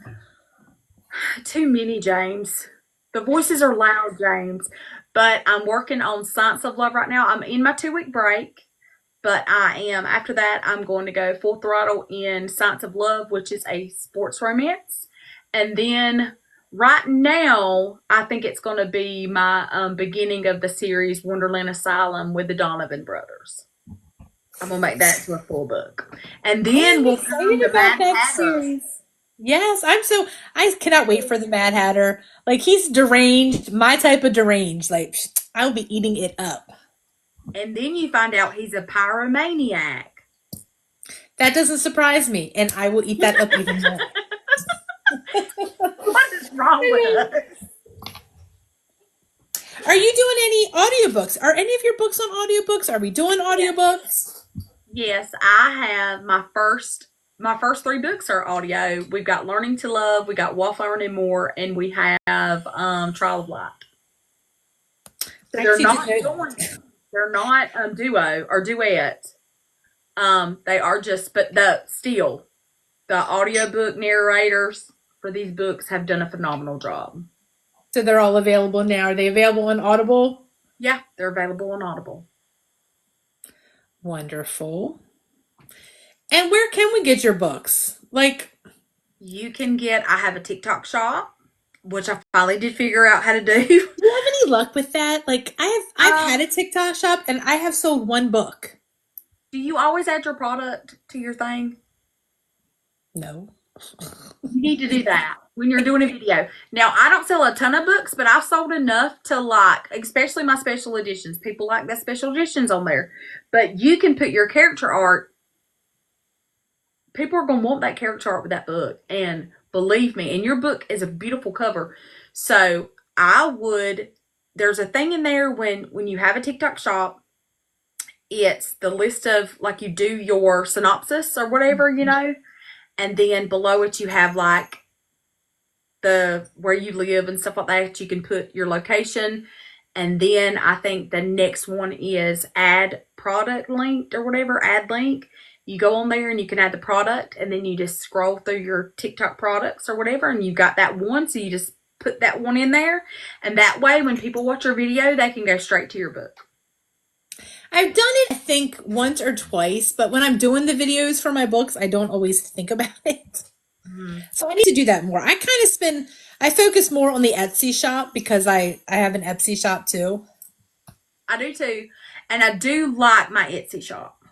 Too many, James. The voices are loud, James. But I'm working on Science of Love right now. I'm in my 2 week break. But I am, after that, I'm going to go full throttle in Science of Love, which is a sports romance. And then right now, I think it's going to be my beginning of the series Wonderland Asylum with the Donovan brothers. I'm going to make that to a full book. And then I'm we'll come excited to about Mad that Hatter. series. Yes, I cannot wait for the Mad Hatter. Like, he's deranged, my type of deranged. Like, I'll be eating it up. And then you find out he's a pyromaniac. That doesn't surprise me, and I will eat that up even more. What is wrong with us? Are you doing any audiobooks? Are any of your books on audiobooks? Are we doing Yes. audiobooks? Yes, I have my first my first three books are audio. We've got Learning to Love, we got Wallflower and More, and we have Trial of Light. So I they're actually didn't not know joint. that. They're not duo or duet. They are just, but the audiobook narrators for these books have done a phenomenal job. So they're all available now. Are they available on Audible? Yeah, they're available on Audible. Wonderful. And where can we get your books? Like, You can get, I have a TikTok shop, which I finally did figure out how to do. do you have any luck with that? Like, I've had a TikTok shop and I have sold one book. Do you always add your product to your thing? No. You need to do that when you're doing a video. Now, I don't sell a ton of books, but I've sold enough to like, especially my special editions. People like the special editions on there. But you can put your character art. People are going to want that character art with that book. And believe me, and your book is a beautiful cover. So there's a thing in there when you have a TikTok shop, it's the list of, like, you do your synopsis or whatever, and then below it you have like the where you live and stuff like that. You can put your location, and then I think the next one is add product linked or whatever, add link. You go on there and you can add the product, and then you just scroll through your TikTok products or whatever, and you got that one, so you just put that one in there, and that way when people watch your video they can go straight to your book. I've done it, I think, once or twice, but when I'm doing the videos for my books, I don't always think about it. So I need to do that more. I focus more on the Etsy shop because I have an Etsy shop too. I do too, and I do like my Etsy shop.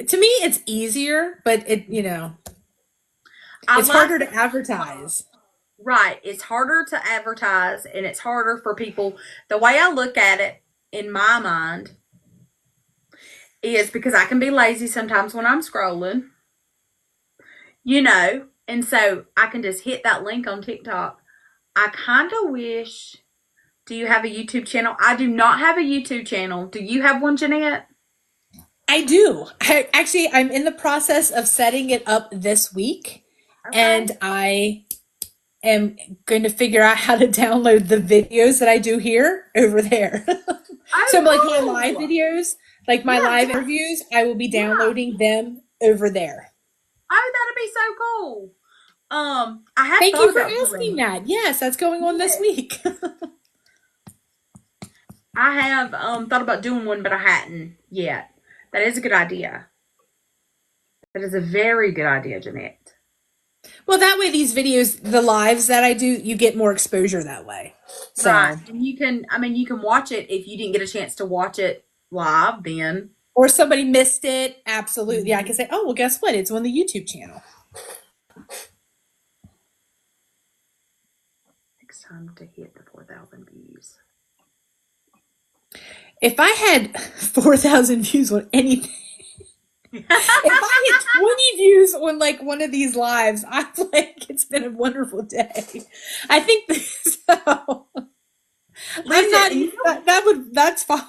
To me, it's easier, but I it's like harder to advertise. Right. It's harder to advertise, and it's harder for people. The way I look at it in my mind is because I can be lazy sometimes when I'm scrolling, and so I can just hit that link on TikTok. I kind of wish. Do you have a YouTube channel? I do not have a YouTube channel. Do you have one, Jeanette? I do. I'm in the process of setting it up this week, Okay. and I am going to figure out how to download the videos that I do here over there. So like my live Oh, cool. videos, like my Yeah, live yeah, interviews, I will be yeah. downloading them over there. Oh, that'd be so cool. I have Thank you thought for about asking doing. that. Yes, that's going on this Yeah, week. I have thought about doing one, but I hadn't yet. That is a good idea. That is a very good idea, Jeanette. Well, that way these videos, the lives that I do, you get more exposure that way. Right. So, And you can watch it if you didn't get a chance to watch it live then. or somebody missed it, absolutely. I Mhm. can say, "Oh, well, guess what? It's on the YouTube channel." Next time to hit the 4,000 views. If I had 4,000 views on anything, if I hit 20 views on like one of these lives, I'm like, it's been a wonderful day. I think so. I'm Listen, not, and that's fine.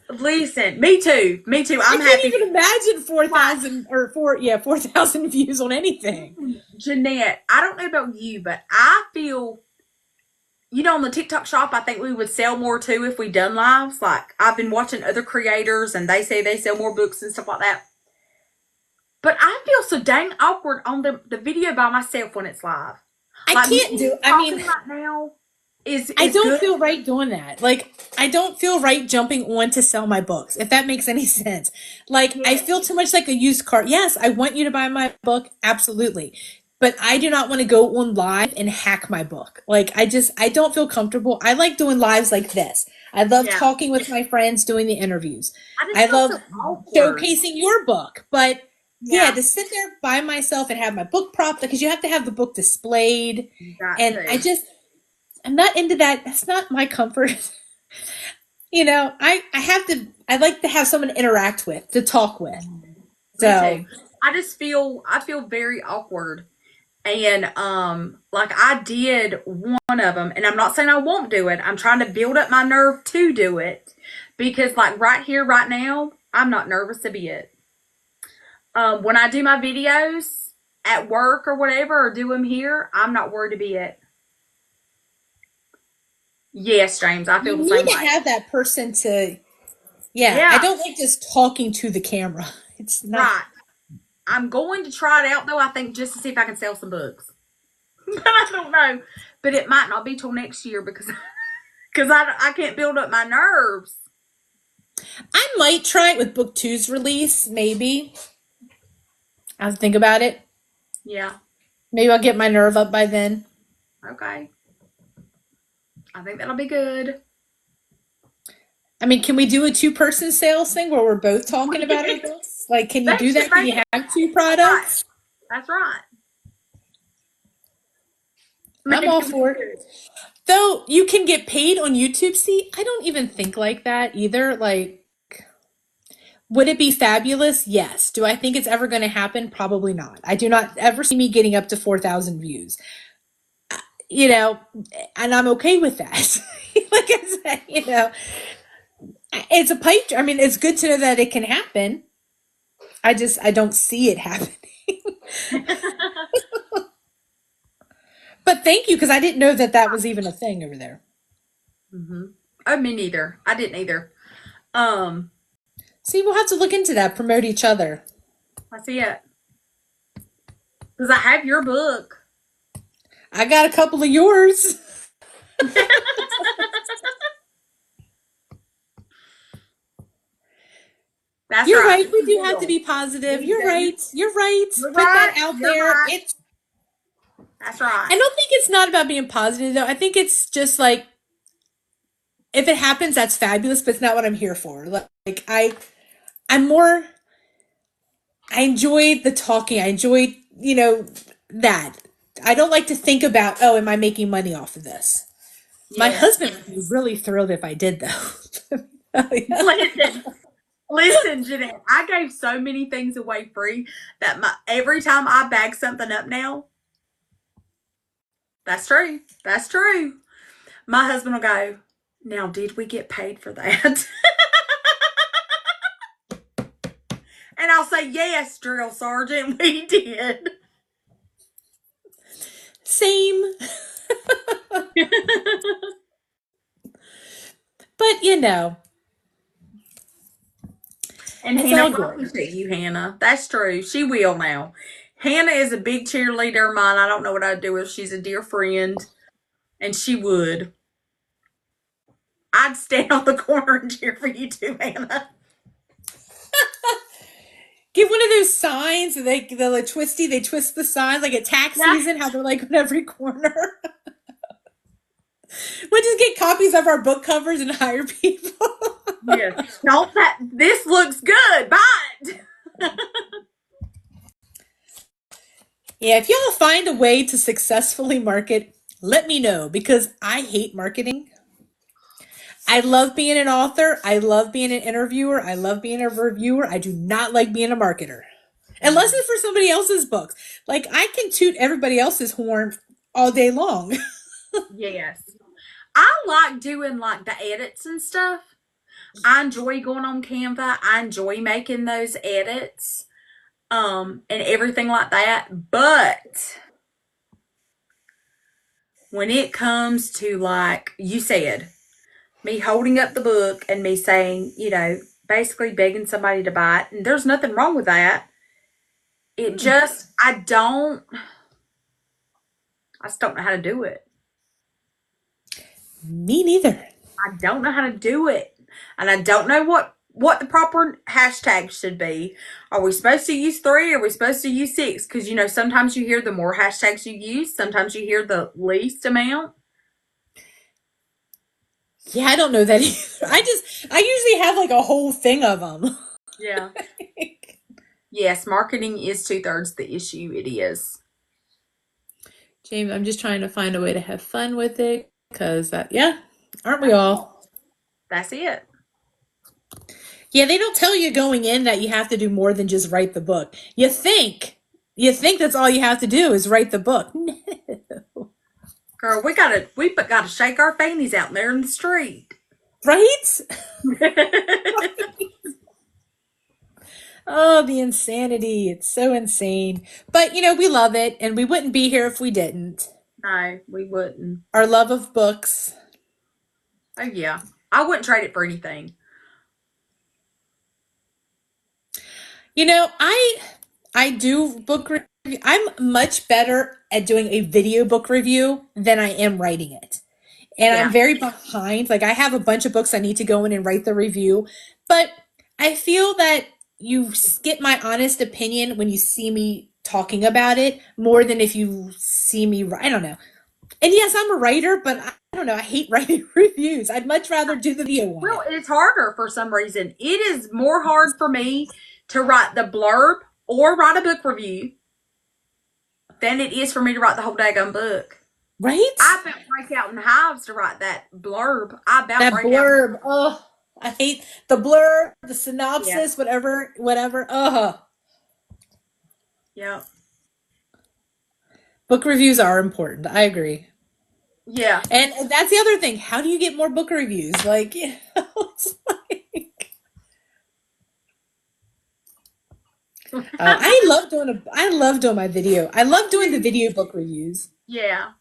listen, me too. Me too. I I'm can't happy. even imagine Right. 4,000 views on anything. Jeanette, I don't know about you, but I feel, on the TikTok shop, I think we would sell more too if we done lives. Like, I've been watching other creators and they say they sell more books and stuff like that. But I feel so dang awkward on the video by myself when it's live. I Like, can't me do, I mean, talking right now is I is don't good. feel right doing that. Like, I don't feel right jumping on to sell my books, if that makes any sense. Like, I Yeah. feel too much like a used car. Yes, I want you to buy my book, absolutely. But I do not want to go on live and hack my book. Like, I don't feel comfortable. I like doing lives like this. I love Yeah. talking with my friends, doing the interviews. I just I feel love so awkward. showcasing your book. But yeah, Yeah. to sit there by myself and have my book propped, because you have to have the book displayed. You got And to. I'm not into that. That's not my comfort. I like to have someone to interact with, to talk with. Me too. So I feel very awkward. And like, I did one of them, and I'm not saying I won't do it. I'm trying to build up my nerve to do it because, like, right here right now, I'm not nervous a bit. When I do my videos at work or whatever, or do them here, I'm not worried a bit. Yes, James, I feel You the need same to way. have that person to, yeah, I Yeah, don't like just talking to the camera. It's not, right. I'm going to try it out though. I think just to see if I can sell some books, but I don't know. But it might not be till next year because I can't build up my nerves. I might try it with book two's release, maybe. I'll think about it. Yeah. Maybe I'll get my nerve up by then. Okay. I think that'll be good. I mean, can we do a two-person sales thing where we're both talking about our books? Like, can you That do should that? Can make you it have two right. products? That's right. I'm Maybe all we for it. could. Though you can get paid on YouTube. See, I don't even think like that either. Like, would it be fabulous? Yes. Do I think it's ever going to happen? Probably not. I do not ever see me getting up to 4,000 views. You know, and I'm okay with that. Like I said, it's a pipe. I mean, it's good to know that it can happen. I don't see it happening. But thank you because I didn't know that that was even a thing over there. Mm-hmm. Oh, me neither. I didn't either. Um, See, we'll have to look into that. Promote each other. I see it because I have your book. I got a couple of yours. That's You're right. right. We We do have to will. be positive. We You're do. right. You're right. You're Put that right. out You're there. right. It's That's right. I don't think it's not about being positive though. I think it's just like if it happens, that's fabulous, but it's not what I'm here for. Like I'm more I enjoy the talking. I enjoy, that. I don't like to think about, oh, am I making money off of this? My Yes. husband would be really thrilled if I did though. Listen, listen, Jeanette. I gave so many things away free that every time I bag something up now, that's true. That's true. My husband will go, now, did we get paid for that? And I'll say, yes, drill sergeant, we did. Same. But And it's Hannah all will good. appreciate you, Hannah. That's true. She will now. Hannah is a big cheerleader of mine. I don't know what I'd do if she's a dear friend, and she would. I'd stand on the corner and cheer for you too, Hannah. Give one of those signs, they're like twisty, they twist the signs like at tax Yeah. season, how they're like on every corner. We'll just get copies of our book covers and hire people. Yes. Don't that this looks good, but Yeah, if y'all find a way to successfully market, let me know because I hate marketing. I love being an author. I love being an interviewer. I love being a reviewer. I do not like being a marketer. Unless it's for somebody else's books. Like I can toot everybody else's horn all day long. yes. I like doing like the edits and stuff. I enjoy going on Canva. I enjoy making those edits. And everything like that. But when it comes to like you said, me holding up the book and me saying, basically begging somebody to buy it, and there's nothing wrong with that. It just I just don't know how to do it. Me neither. I don't know how to do it. And I don't know what the proper hashtag should be. Are we supposed to use three? Are we supposed to use six? Because sometimes you hear the more hashtags you use, sometimes you hear the least amount. Yeah, I don't know that either. I usually have like a whole thing of them. Yeah. Yes, marketing is 2/3 the issue. It is. James, I'm just trying to find a way to have fun with it because yeah, aren't we That's all? that's it. Yeah, they don't tell you going in that you have to do more than just write the book. You think that's all you have to do is write the book. No. Girl, we gotta shake our fannies out there in the street. Right? Oh, the insanity. It's so insane. But, we love it, and we wouldn't be here if we didn't. No, we wouldn't. Our love of books. Oh yeah, I wouldn't trade it for anything. I do book review. I'm much better at doing a video book review than I am writing it. And I'm Yeah, very behind. Like I have a bunch of books I need to go in and write the review, but I feel that you get my honest opinion when you see me talking about it more than if you see me. I don't know. And yes, I'm a writer, but I don't know. I hate writing reviews. I'd much rather do the video on well, it. it's harder for some reason. It is more hard for me to write the blurb or write a book review than it is for me to write the whole daggone book. Right? I about break out in hives to write that blurb. I about That break out. blurb. Oh, I hate the blurb, the Yeah, synopsis, whatever, whatever. Oh, yeah, book reviews are important. I agree. yeah. And that's the other thing. How do you get more book reviews? Like, it's like, I love doing my video. I love doing the video book reviews. Yeah,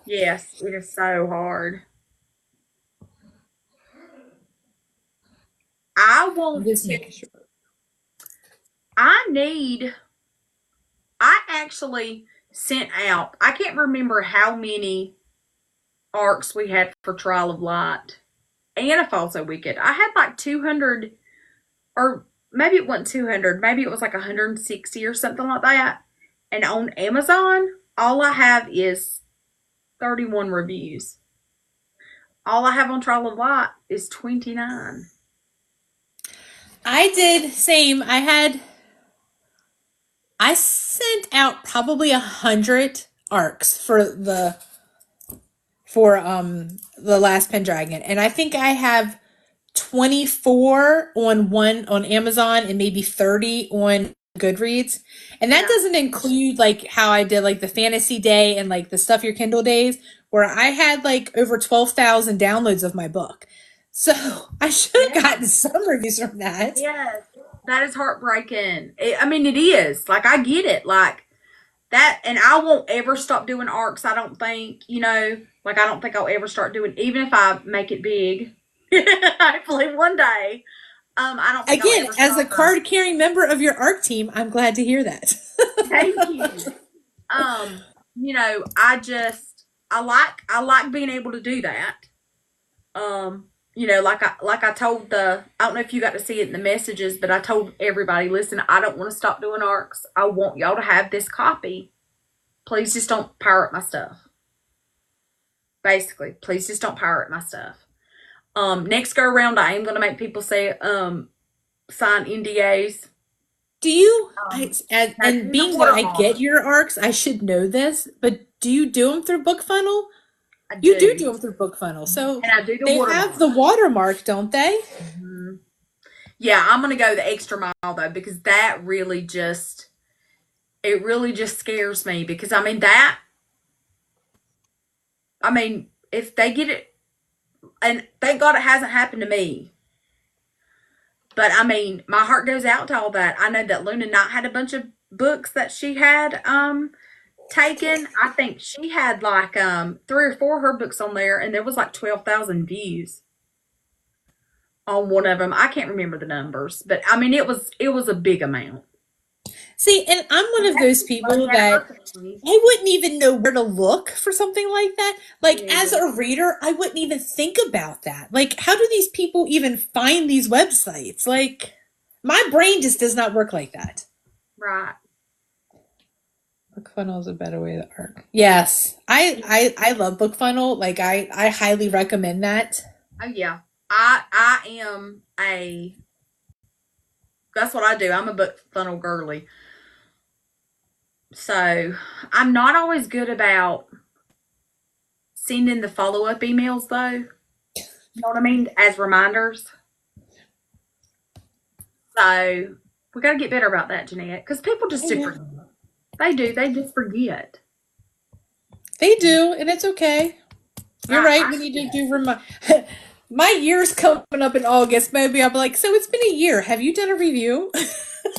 yes, it is so hard. I I'm want just to, making sure. I need, I actually sent out, I can't remember how many arcs we had for Trial of Light and a Falso Wicked. I had like 200, or maybe it wasn't 200, maybe it was like 160 or something like that. And on Amazon, all I have is 31 reviews. All I have on Trial of Light is 29. I did same. I sent out probably 100 arcs for the Last Pendragon, and I think I have 24 on Amazon and maybe 30 on Goodreads. And that Yeah. doesn't include like how I did like the fantasy day and like the stuff your Kindle days where I had like over 12,000 downloads of my book. So I should have Yeah. gotten some reviews from that. Yes. That is heartbreaking. I mean, it is. Like, I get it. Like, that, and I won't ever stop doing arcs, I don't think, like, I don't think I'll ever start doing, even if I make it big, hopefully one day, I don't think I'll Again, ever as a stop. card carrying member of your ARC team, I'm glad to hear that. Thank you. Um, I like being able to do that. Like I told I don't know if you got to see it in the messages, but I told everybody, listen, I don't want to stop doing arcs. I want y'all to have this copy. Please just don't pirate my stuff. Basically, please just don't pirate my stuff. Next go around, I am going to make people say, sign NDAs. Do you, Um, and do the being that I watermark. get your arcs, I should know this, but do you do them through Book Funnel? I You do do, do them through Book Funnel. So and I do the they have the watermark. watermark, don't they? Mhm. Yeah, I'm going to go the extra mile though, because it really just scares me. Because I mean, if they get it, and thank God it hasn't happened to me. But I mean, my heart goes out to all that. I know that Luna Knight had a bunch of books that she had taken. I think she had like three or four of her books on there, and there was like 12,000 views on one of them. I can't remember the numbers, but I mean, it was a big amount. See, and I'm one And of that's those just money people out of that her family. I wouldn't even know where to look for something like that. Me Like, as either. a reader, I wouldn't even think about that. Like, how do these people even find these websites? Like, my brain just does not work like that. Right. Book Funnel is a better way to arc. Yes, I love Book Funnel. Like, I highly recommend that. Oh yeah. I am a that's what I do. I'm a book funnel girly. So I'm not always good about sending the follow up emails though. You know what I mean? As reminders. So we got to get better about that, Jeanette, because people just do forget. They do. They just forget. They do, and it's okay. You're right. I We need to forget. do remind. My year's coming up in August. Maybe I'll be like, so it's been a year. Have you done a review?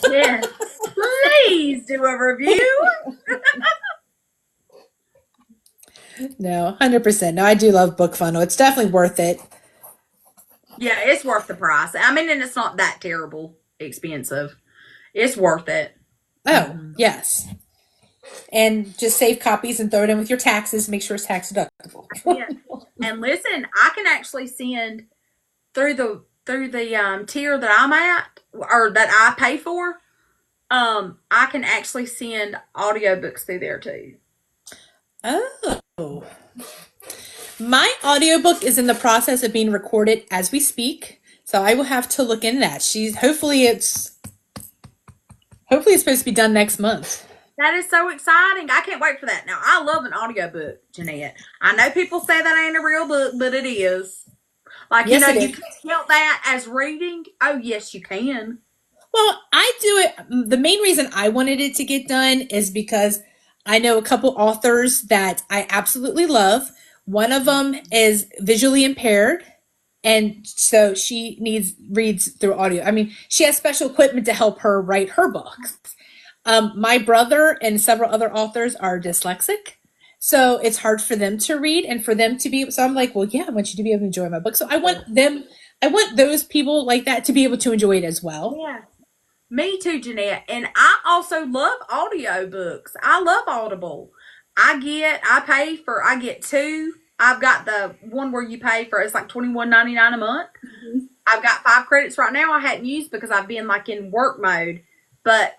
Yes. Please do a review. No, 100%. No, I do love Book Funnel. It's definitely worth it. Yeah, it's worth the price. I mean, and it's not that terrible expensive. It's worth it. Oh, yes. And just save copies and throw it in with your taxes. Make sure it's tax deductible. Yeah. And listen, I can actually send through the tier that I'm at or that I pay for. I can actually send audiobooks through there too. Oh. My audiobook is in the process of being recorded as we speak. So I will have to look in that. She's hopefully it's supposed to be done next month. That is so exciting. I can't wait for that. Now, I love an audiobook, Jeanette. I know people say that ain't a real book, but it is. Like, Yes, it you is. can count that as reading. Oh, yes, you can. Well, I do it. The main reason I wanted it to get done is because I know a couple authors that I absolutely love. One of them is visually impaired, and so she reads through audio. I mean, she has special equipment to help her write her books. My brother and several other authors are dyslexic, so it's hard for them to read and for them to be. So I'm like, well, yeah, I want you to be able to enjoy my book. So I want them. I want those people like that to be able to enjoy it as well. Yeah. Me too, Jeanette. And I also love audiobooks. I love Audible. I get two. I've got the one where you pay for it's like $21.99 a month. I've got 5 credits right now I hadn't used because I've been like in work mode. But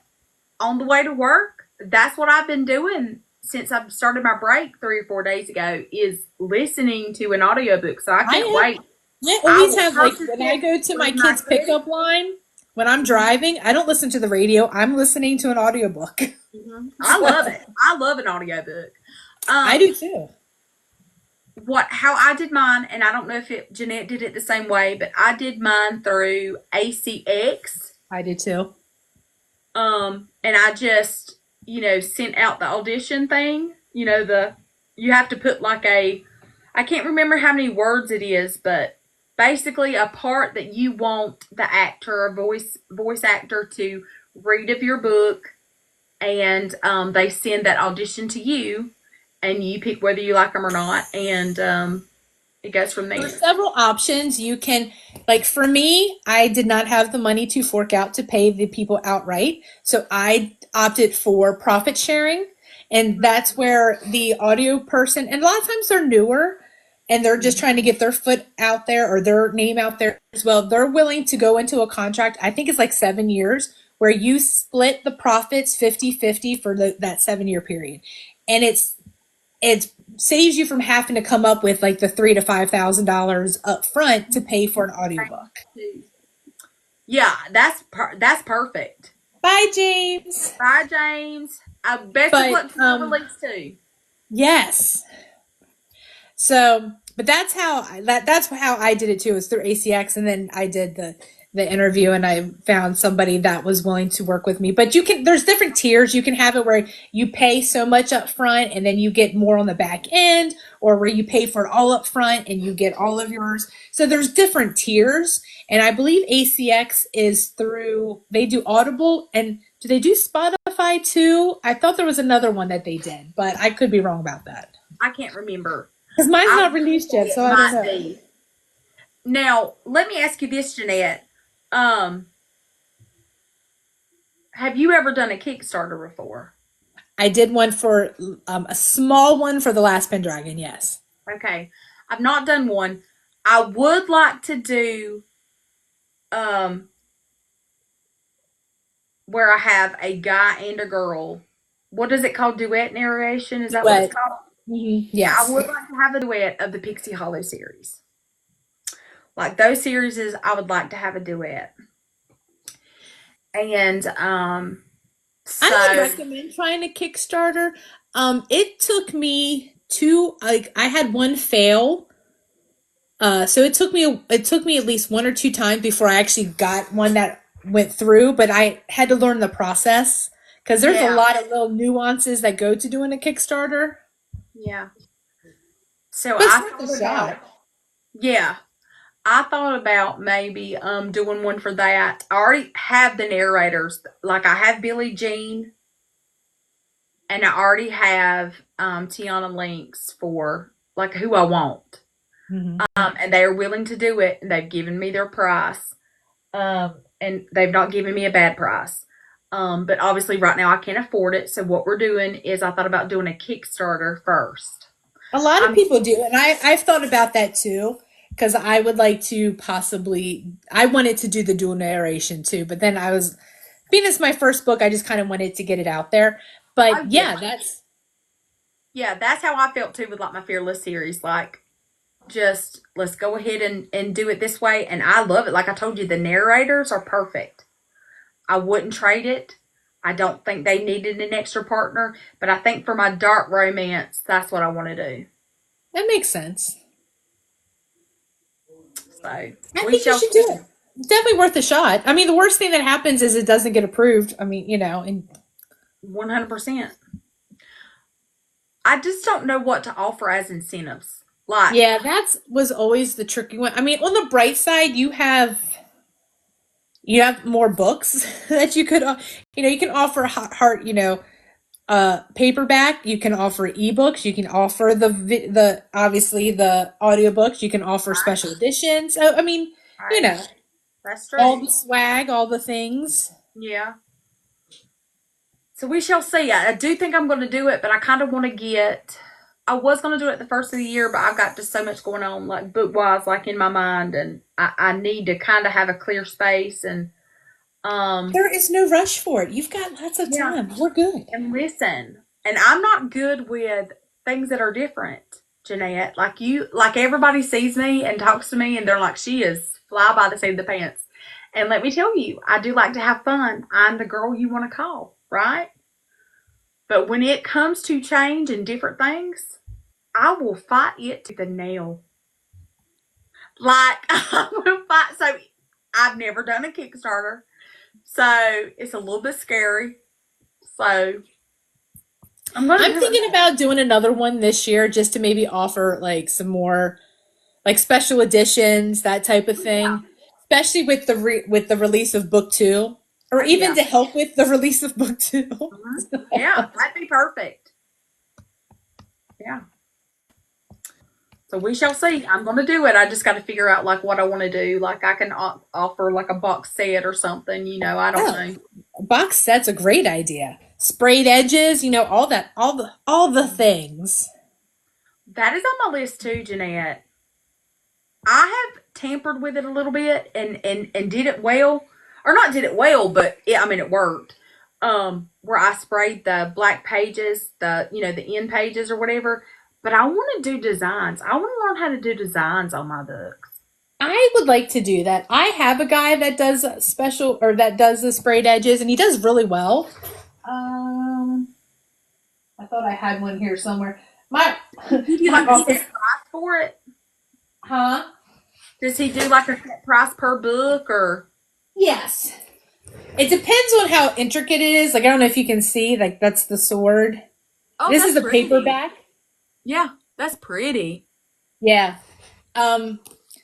on the way to work, that's what I've been doing since I've started my break 3 or 4 days ago is listening to an audiobook. So I I can't am. wait. I I always will have like purchase when I it go to my with my kids' credit. pickup line, when I'm driving, I don't listen to the radio. I'm listening to an audiobook. I love So it. I love an audiobook. I Um, do too. what how I did mine, and I don't know if Jeanette did it the same way, but I did mine through ACX. I do too. And I just sent out the audition thing. You have to put like I can't remember how many words it is, but basically a part that you want the actor or voice actor to read of your book, and they send that audition to you, and you pick whether you like them or not, and it goes from There's there. several options you can like for me, I did not have the money to fork out to pay the people outright. So I opted for profit sharing. And that's where the audio person and a lot of times they're newer and they're just trying to get their foot out there or their name out there as well. They're willing to go into a contract. I think it's like 7 years where you split the profits 50-50 for that 7 year period. And it saves you from having to come up with like the $3,000 to $5,000 up front to pay for an audiobook. Yeah, that's perfect. Bye, James. Bye, James. Best of But luck to the release too. yes. So, but that's how I did it too. Is through ACX, and then I did the interview, and I found somebody that was willing to work with me. But there's different tiers. You can have it where you pay so much up front, and then you get more on the back end, or where you pay for it all up front and you get all of yours. So there's different tiers, and I believe ACX is through. They do Audible, and do they do Spotify too? I thought there was another one that they did, but I could be wrong about that. I can't remember. Because mine's I not want to released say yet, so it I don't might know. be. Now, let me ask you this, Jeanette. Um, have you ever done a Kickstarter before? I did one for a small one for the Last Pendragon. Yes, Okay. I've not done one. I would like to do um where I have a guy and a girl. What is it called? Duet narration? Is that what it's duet. called? Yeah, I Yes, would like to have a duet of the Pixie Hollow series. Like those series, I would like to have a duet. And I would so recommend trying a Kickstarter. It took me I had one fail. So it took me at least one or two times before I actually got one that went through. But I had to learn the process because there's a yeah, lot of little nuances that go to doing a Kickstarter. yeah. So But it's I worth thought a about shot. yeah. I thought about maybe doing one for that. I already have the narrators. Like I have Billie Jean and I already have Tiana Links for like who I want. Hmm. And they are willing to do it and they've given me their price. And they've not given me a bad price. But obviously right now I can't afford it. So what we're doing is I thought about doing a Kickstarter first. A lot of I'm people do, and I've thought about that too, because I would like to possibly. I wanted to do the dual narration too, but then I was being it's my first book. I just kind of wanted to get it out there. But oh yeah. yeah, that's Yeah, that's how I felt too with like my Fearless series. Like just let's go ahead and do it this way. And I love it. Like I told you, the narrators are perfect. I wouldn't trade it. I don't think they needed an extra partner, but I think for my dark romance, that's what I want to do. that makes sense. So I we think you shall should do see. it. Definitely worth a shot. I mean, the worst thing that happens is it doesn't get approved. I mean, and 100%. I just don't know what to offer as incentives. Like, yeah, that's was always the tricky one. I mean, on the bright side, you have more books that you could, you can offer heart, paperback. You can offer ebooks. You can offer the obviously the audiobooks. You can offer right, special editions. So, I mean, you right. know, That's all true. the swag, all the things. Yeah. So we shall see. I do think I'm going to do it, but I kind of want to get. I was going to do it the first of the year, but I've got just so much going on, like book wise, like in my mind, and I need to kind of have a clear space. And There is no rush for it. You've got lots of yeah, time. We're good. and listen. And I'm not good with things that are different, Jeanette. Like you, like everybody sees me and talks to me, and they're like, she is fly by the seat of the pants. And let me tell you, I do like to have fun. I'm the girl you want to call, right? But when it comes to change and different things, I will fight it to the nail. Like I will fight. So I've never done a Kickstarter, so it's a little bit scary. So I'm gonna I'm do it. thinking about doing another one this year just to maybe offer like some more like special editions, that type of Yeah. thing, especially with with the release of book 2 or Oh even yeah. to help with the release of book 2. Yeah, that'd be perfect. Yeah. So we shall see. I'm gonna do it. I just got to figure out like what I want to do. Like I can offer like a box set or something. I don't Oh, know. box set's a great idea. Sprayed edges, all that, all the things. That is on my list too, Jeanette. I have tampered with it a little bit and did it well, or not did it well, but I mean it worked. Where I sprayed the black pages, the end pages or whatever. But I want to do designs. I want to learn how to do designs on my books. I would like to do that. I have a guy that does special or that does the sprayed edges, and he does really well. Um, I thought I had one here somewhere. My Does he do my like a office, set price for it? huh? Does he do like a set price per book or? Yes. It depends on how intricate it is. Like I don't know if you can see, like that's the sword. Oh, This is that's a pretty. paperback. Yeah, that's pretty. Yeah. Um,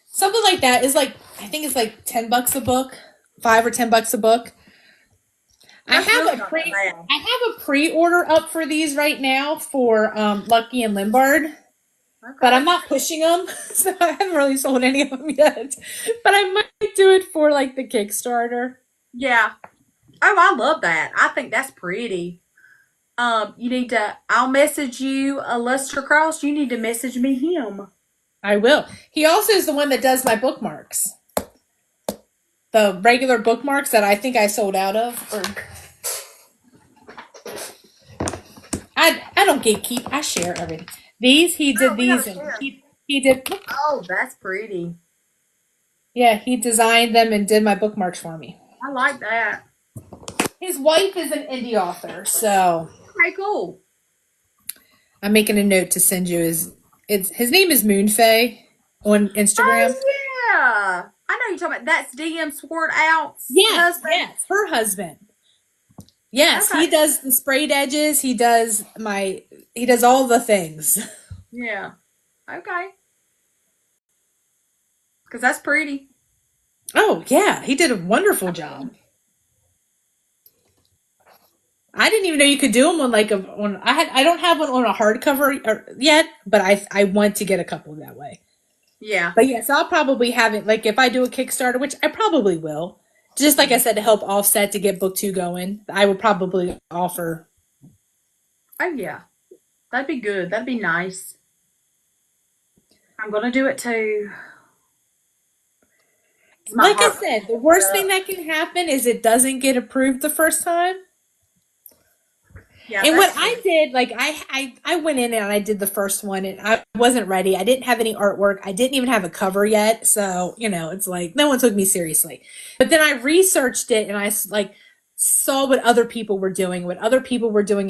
Something like that is like I think it's like $10 a book, $5 or $10 a book. I That's really have a not that pre bad. I have a pre-order up for these right now for Lucky and Limbard, but I'm Okay. not pushing them, so I haven't really sold any of them yet. But I might do it for like the Kickstarter. Yeah. Oh, I love that. I think that's pretty. You need to. I'll message you a Luster Cross. You need to message me him. I will. He also is the one that does my bookmarks, the regular bookmarks that I think I sold out of. Or I don't gatekeep. I share everything. These he Oh, did we gotta these and share. he did. Oh, that's pretty. Yeah, he designed them and did my bookmarks for me. I like that. His wife is an indie author, so Okay, cool. I'm making a note to send you his name is Moonfei on Instagram. Oh yeah, I know you're talking about. That's DM Sword Out's Yes, husband. yes, her husband. Yes, he Okay. does the sprayed edges. He does all the things. Yeah. Okay. Because that's pretty. Oh yeah, he did a wonderful job. I didn't even know you could do them on like a on. I don't have one on a hardcover yet, but I want to get a couple that way. Yeah. But yes, I'll probably have it like if I do a Kickstarter, which I probably will. Just like I Mhm. said, to help offset to get book two going, I would probably offer. Oh, yeah. That'd be good. That'd be nice. I'm going to do it too. 'Cause my Like I heart. said, the worst thing that can happen is it doesn't get approved the first time. Yeah, And what that's I true. did, like I went in and I did the first one, and I wasn't ready. I didn't have any artwork. I didn't even have a cover yet, so it's like no one took me seriously. But then I researched it, and I like saw what other people were doing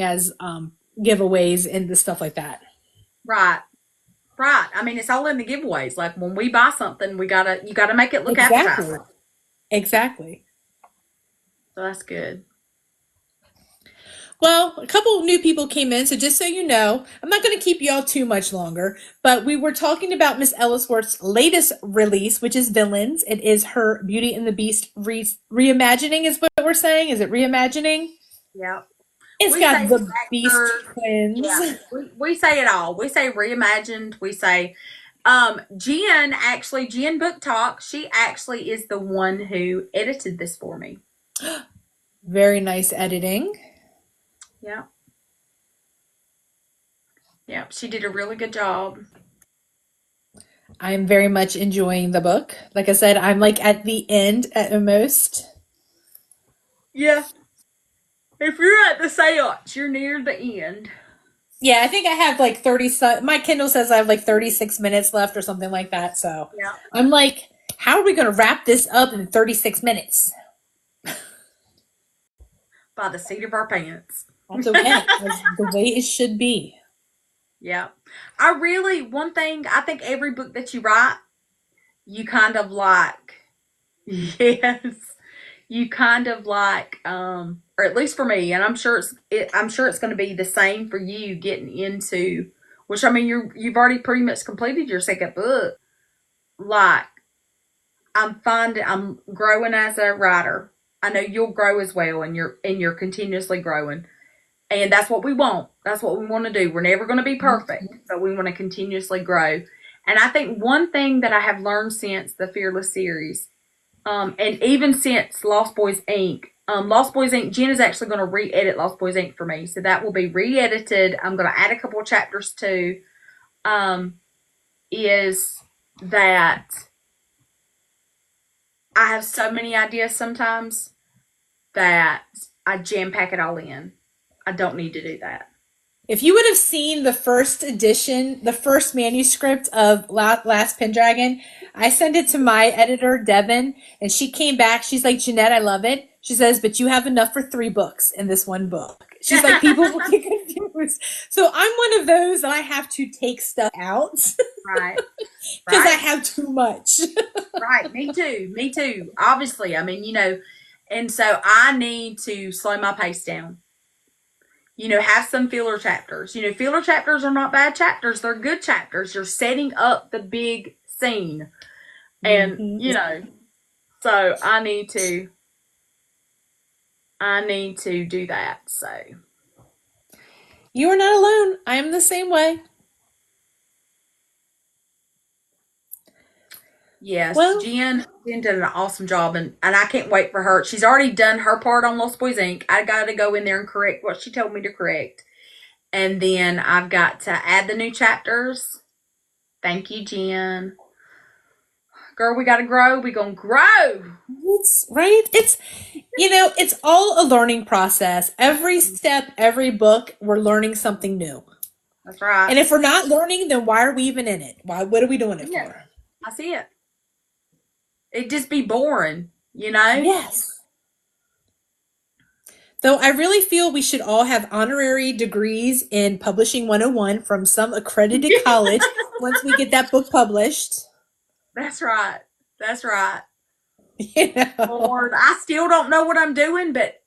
as giveaways and the stuff like that. Right. Right. I mean, it's all in the giveaways. Like when we buy something, you gotta make it look Exactly. appetizing. Exactly. So that's good. Well, a couple new people came in, so just so you know, I'm not going to keep y'all too much longer, but we were talking about Miss Ellisworth's latest release, which is Villains. It is her Beauty and the Beast reimagining, is what we're saying. Is it reimagining? Yeah. It's We say got the Beast actor. twins. Yeah. We say it all. We say reimagined. We say Jen Book Talk, she actually is the one who edited this for me. Very nice editing. Yeah. Yeah. She did a really good job. I'm very much enjoying the book. Like I said, I'm like at the end at the most. Yeah. If you're at the seance, you're near the end. Yeah, I think I have like 30. My Kindle says I have like 36 minutes left or something like that. So Yeah. I'm like, how are we going to wrap this up in 36 minutes? By the seat of our pants. That's okay. That's the way it should be. Yeah. One thing, I think every book that you write, you kind of like, yes, you kind of like, or at least for me, and I'm sure it's going to be the same for you getting into, which I mean, you've already pretty much completed your second book. Like, I'm growing as a writer. I know you'll grow as well, and you're continuously growing. And that's what we want. That's what we want to do. We're never going to be perfect, but we want to continuously grow. And I think one thing that I have learned since the Fearless series, and even since Lost Boys Inc., Lost Boys Inc., Jen is actually going to re-edit Lost Boys Inc. for me. So that will be re-edited. I'm going to add a couple of chapters too. Is that I have so many ideas sometimes that I jam pack it all in. I don't need to do that. If you would have seen the first edition, the first manuscript of Last Pendragon, I sent it to my editor, Devin, and she came back. She's like, Jeanette, I love it. She says, but you have enough for 3 books in this one book. She's like, people will get confused. So I'm one of those that I have to take stuff out Right. because I Right. have too much. Right. Me too. Me too. Obviously. I mean, and so I need to slow my pace down. Have some filler chapters. Filler chapters are not bad chapters. They're good chapters. You're setting up the big scene. And, Mhm. so I need to do that. So, You are not alone. I am the same way. yes, Well, Jen did an awesome job, and I can't wait for her. She's already done her part on Lost Boys Inc. I got to go in there and correct what she told me to correct. And then I've got to add the new chapters. Thank you, Jen. Girl, we got to grow. We going to grow. it's right. It's all a learning process. Every step, every book, we're learning something new. That's right. And if we're not learning, then why are we even in it? What are we doing it Yeah, for? I see it. It'd just be boring. Yes. Though I really feel we should all have honorary degrees in Publishing 101 from some accredited college once we get that book published. That's right. That's right. You know. Lord, I still don't know what I'm doing, but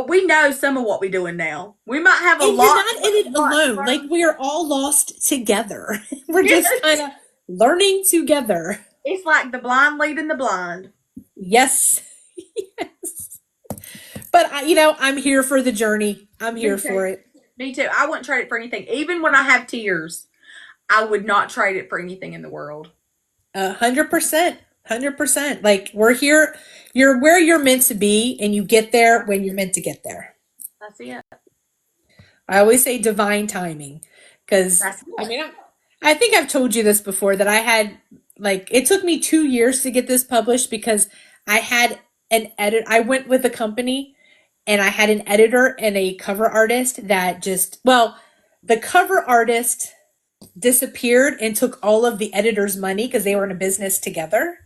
we know some of what we're doing now. We might have a And you're lot, not in it lot to alone. Like learn. we are all lost together. We're just kind Yes. of learning together. It's like the blind leading the blind. Yes. Yes. But I'm here for the journey. I'm here Me too. for it. Me too. I wouldn't trade it for anything. Even when I have tears, I would not trade it for anything in the world. 100%. 100%. Like we're here, you're where you're meant to be, and you get there when you're meant to get there. That's it. I always say divine timing because That's I it. mean, I think I've told you this before that I had like it took me 2 years to get this published because I had an edit. I went with a company and I had an editor and a cover artist that just, well, the cover artist disappeared and took all of the editor's money because they were in a business together.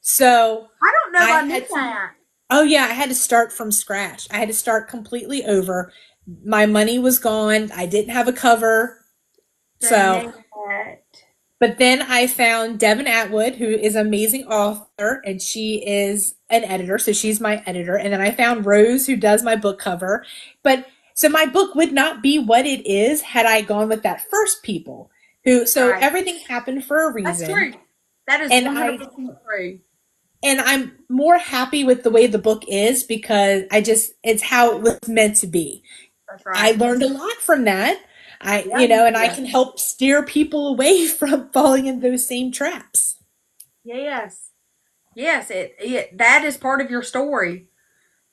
So I don't know if I I knew had to, that. oh yeah, I had to start from scratch. I had to start completely over. My money was gone. I didn't have a cover. So, Jeanette. but then I found Devin Atwood, who is an amazing author, and she is an editor. So she's my editor. And then I found Rose, who does my book cover. But so my book would not be what it is had I gone with that first people who, so Right. everything happened for a That's reason. true. That is And I 100% true. and I'm more happy with the way the book is because it's how it was meant to be. That's I right. learned a lot from that. Yeah, you And I did. can help steer people away from falling in those same traps. Yes. Yes, it that is part of your story,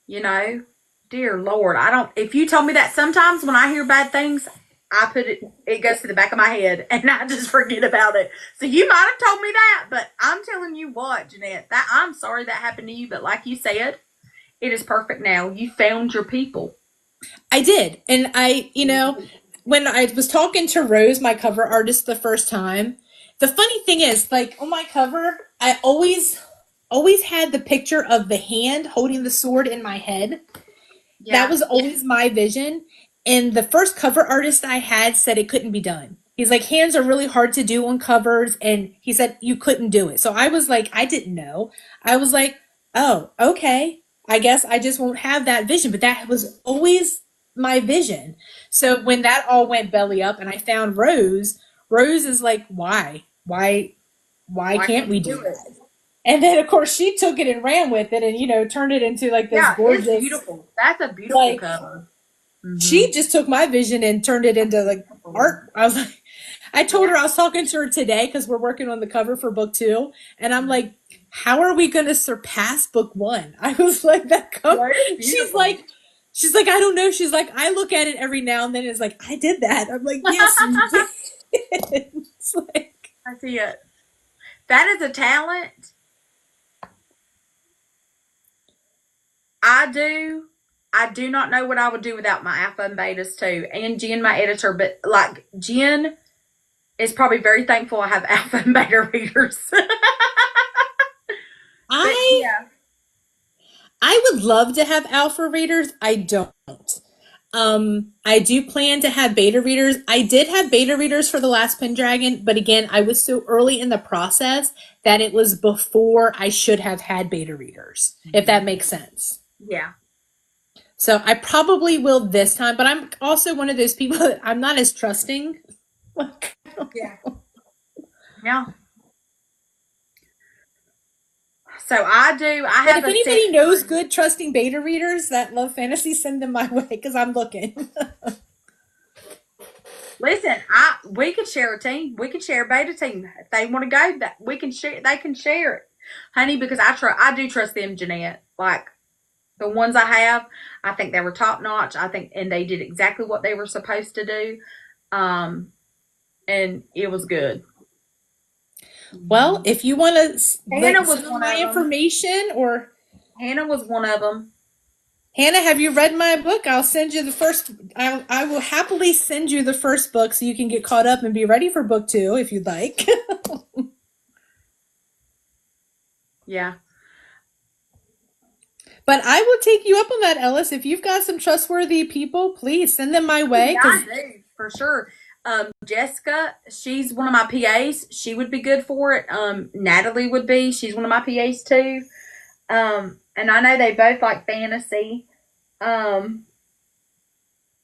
you know. Dear Lord, I don't if you told me that sometimes when I hear bad things, it goes to the back of my head and I just forget about it. So you might have told me that, but I'm telling you what, Jeanette, that I'm sorry that happened to you, but like you said, it is perfect now. You found your people. I did. And when I was talking to Rose, my cover artist, the first time, the funny thing is, like on my cover, I always had the picture of the hand holding the sword in my head. That Yeah. was always my vision. And the first cover artist I had said it couldn't be done. He's like, hands are really hard to do on covers. And he said, you couldn't do it. So I was like, I didn't know. I was like, oh, okay. I guess I just won't have that vision. But that was always my vision. So when that all went belly up and I found Rose, Rose is like, why? Why Why can't can't we you do do it? that? And then of course she took it and ran with it and turned it into like this Yeah, it's gorgeous, beautiful. That's a beautiful like, cover. Mm-hmm. she just took my vision and turned it into like art. I was like, I told Yeah. her I was talking to her today because we're working on the cover for book two, and I'm like, how are we going to surpass book one? I was like, that cover. Yeah, it's She's beautiful. like, she's like, I don't know. She's like, I look at it every now and then. It's like, I did that. I'm like, yes, you did. It's like, I see it. That is a talent. I do. I do not know what I would do without my alpha and betas too, and Jen, my editor. But like Jen is probably very thankful I have alpha and beta readers. But I yeah, I would love to have alpha readers. I don't. I do plan to have beta readers. I did have beta readers for the last Pendragon, but again, I was so early in the process that it was before I should have had beta readers, if that makes sense. yeah, So I probably will this time, but I'm also one of those people that I'm not as trusting. But yeah, yeah. So I do. I have if a anybody knows section. good trusting beta readers that love fantasy, send them my way because I'm looking. Listen, I we could share a team. We could share a beta team if they want to go. That we can share. They can share it, honey. Because I do trust them, Jeanette. Like the ones I have, I think they were top notch. I think, and they did exactly what they were supposed to do. Um, and it was good. Well, if you want to Hannah like was some of one my of them. information or Hannah was one of them. Hannah, have you read my book? I'll send you the first. I will happily send you the first book so you can get caught up and be ready for book two if you'd like. Yeah. But I will take you up on that, Ellis. If you've got some trustworthy people, please send them my Oh, way. yeah, I Because do for sure. Jessica, she's one of my PAs. She would be good for it. Natalie would be. She's one of my PAs too. And I know they both like fantasy. Um,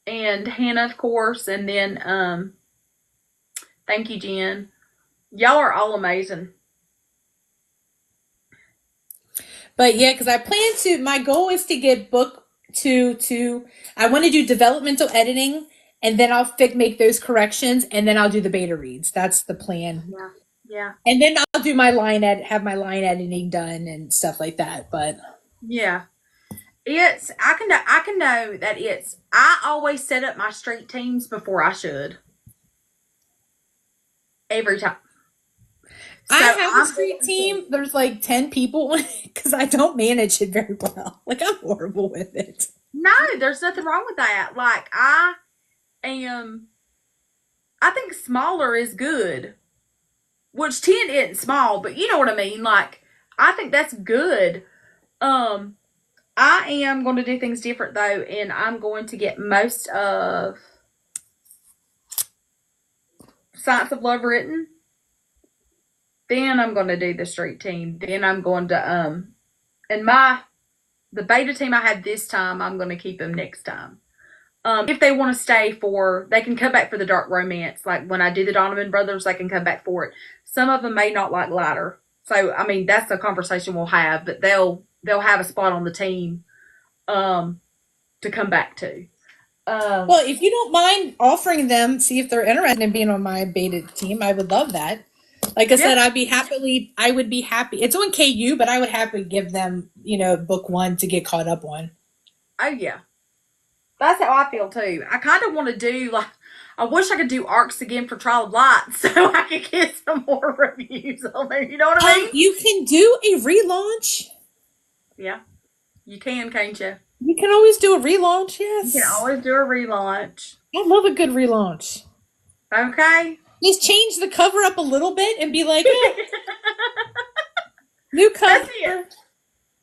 and Hannah, of course, and then thank you, Jen. Y'all are all amazing. But yeah, because I plan to, my goal is to get book two to, I want to do developmental editing and then I'll make those corrections and then I'll do the beta reads. That's the plan. Yeah. Yeah. And then I'll do have my line editing done and stuff like that. But Yeah. It's I can know that it's I always set up my street teams before I should. Every time. I So have a I'm street going to team. There's like 10 people because I don't manage it very well. Like I'm horrible with it. no, there's nothing wrong with that. Like am I think smaller is good. Which 10 isn't small, but you know what I mean. Like I think that's good. Um I am going to do things different though, and I'm going to get most of Science of Love written. Then I'm going to do the street team. Then I'm going to and the beta team I had this time, I'm going to keep them next time. If they want to stay for, they can come back for the dark romance. Like when I do the Donovan Brothers, they can come back for it. Some of them may not like lighter, so I mean that's a conversation we'll have. But they'll have a spot on the team to come back to. Well, if you don't mind offering them, see if they're interested in being on my beta team, I would love that. Like I Yeah. said, I would be happy. It's on KU, but I would happily give them, book one to get caught up on. Oh yeah. That's how I feel too. I kind of want to do like I wish I could do arcs again for Trial of Light so I could get some more reviews on there. You know what I mean? You can do a relaunch. Yeah, you can, can't you? You can always do a relaunch, You can yes. always do a relaunch. I love a good relaunch. Okay. Just change the cover up a little bit and be like, new cover. That's it.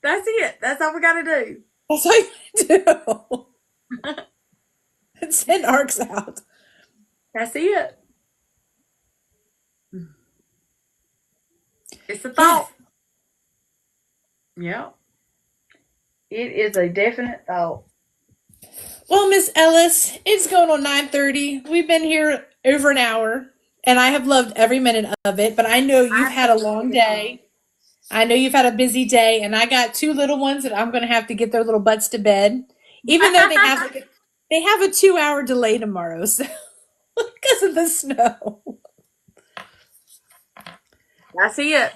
That's it. That's all we got to do. That's all you do. And send arcs out. That's it. It's a thought. Yeah. It is a definite thought. Well, Miss Ellis, it's going on 9:30. We've been here over an hour, and I have loved every minute of it, but I know you've I had a long appreciate it. day. I know you've had a busy day, and I got two little ones that I'm going to have to get their little butts to bed, even though they have a 2-hour delay tomorrow, so because of the snow. That's it.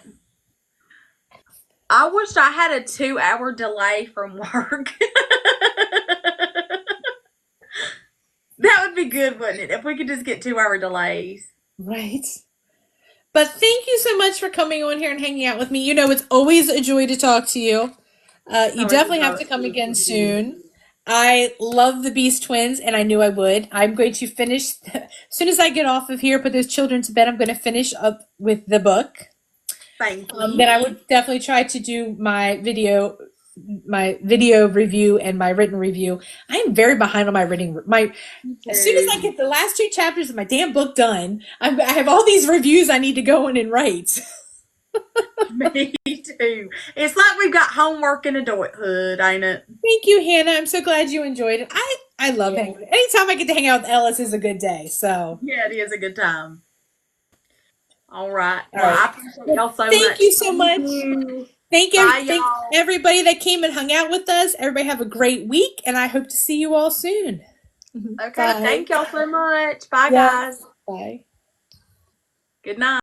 I wished I had a 2-hour delay from work. That would be good, wouldn't it? If we could just get 2-hour delays. Right. But thank you so much for coming on here and hanging out with me. It's always a joy to talk to you. You Oh, it's definitely have about to come again soon. I love the Beast Twins, and I knew I would. I'm going to finish, as soon as I get off of here, put those children to bed, I'm going to finish up with the book. thank Then you. I would definitely try to do my video review and my written review. I am very behind on my writing. As soon as I get the last two chapters of my damn book done, I have all these reviews I need to go in and write. Me too. It's like we've got homework in adulthood, ain't it? Thank you, Hannah. I'm so glad you enjoyed it. I love Yeah. hanging. Anytime I get to hang out with Ellis is a good day. So, Yeah, it is a good time. All right. all Well, right. I appreciate y'all so Thank much. you so Thank much. you. Thank Bye, thank y'all. everybody that came and hung out with us. Everybody have a great week, and I hope to see you all soon. Okay. Bye. Thank y'all so much. Bye, Yes. guys. Bye. Good night.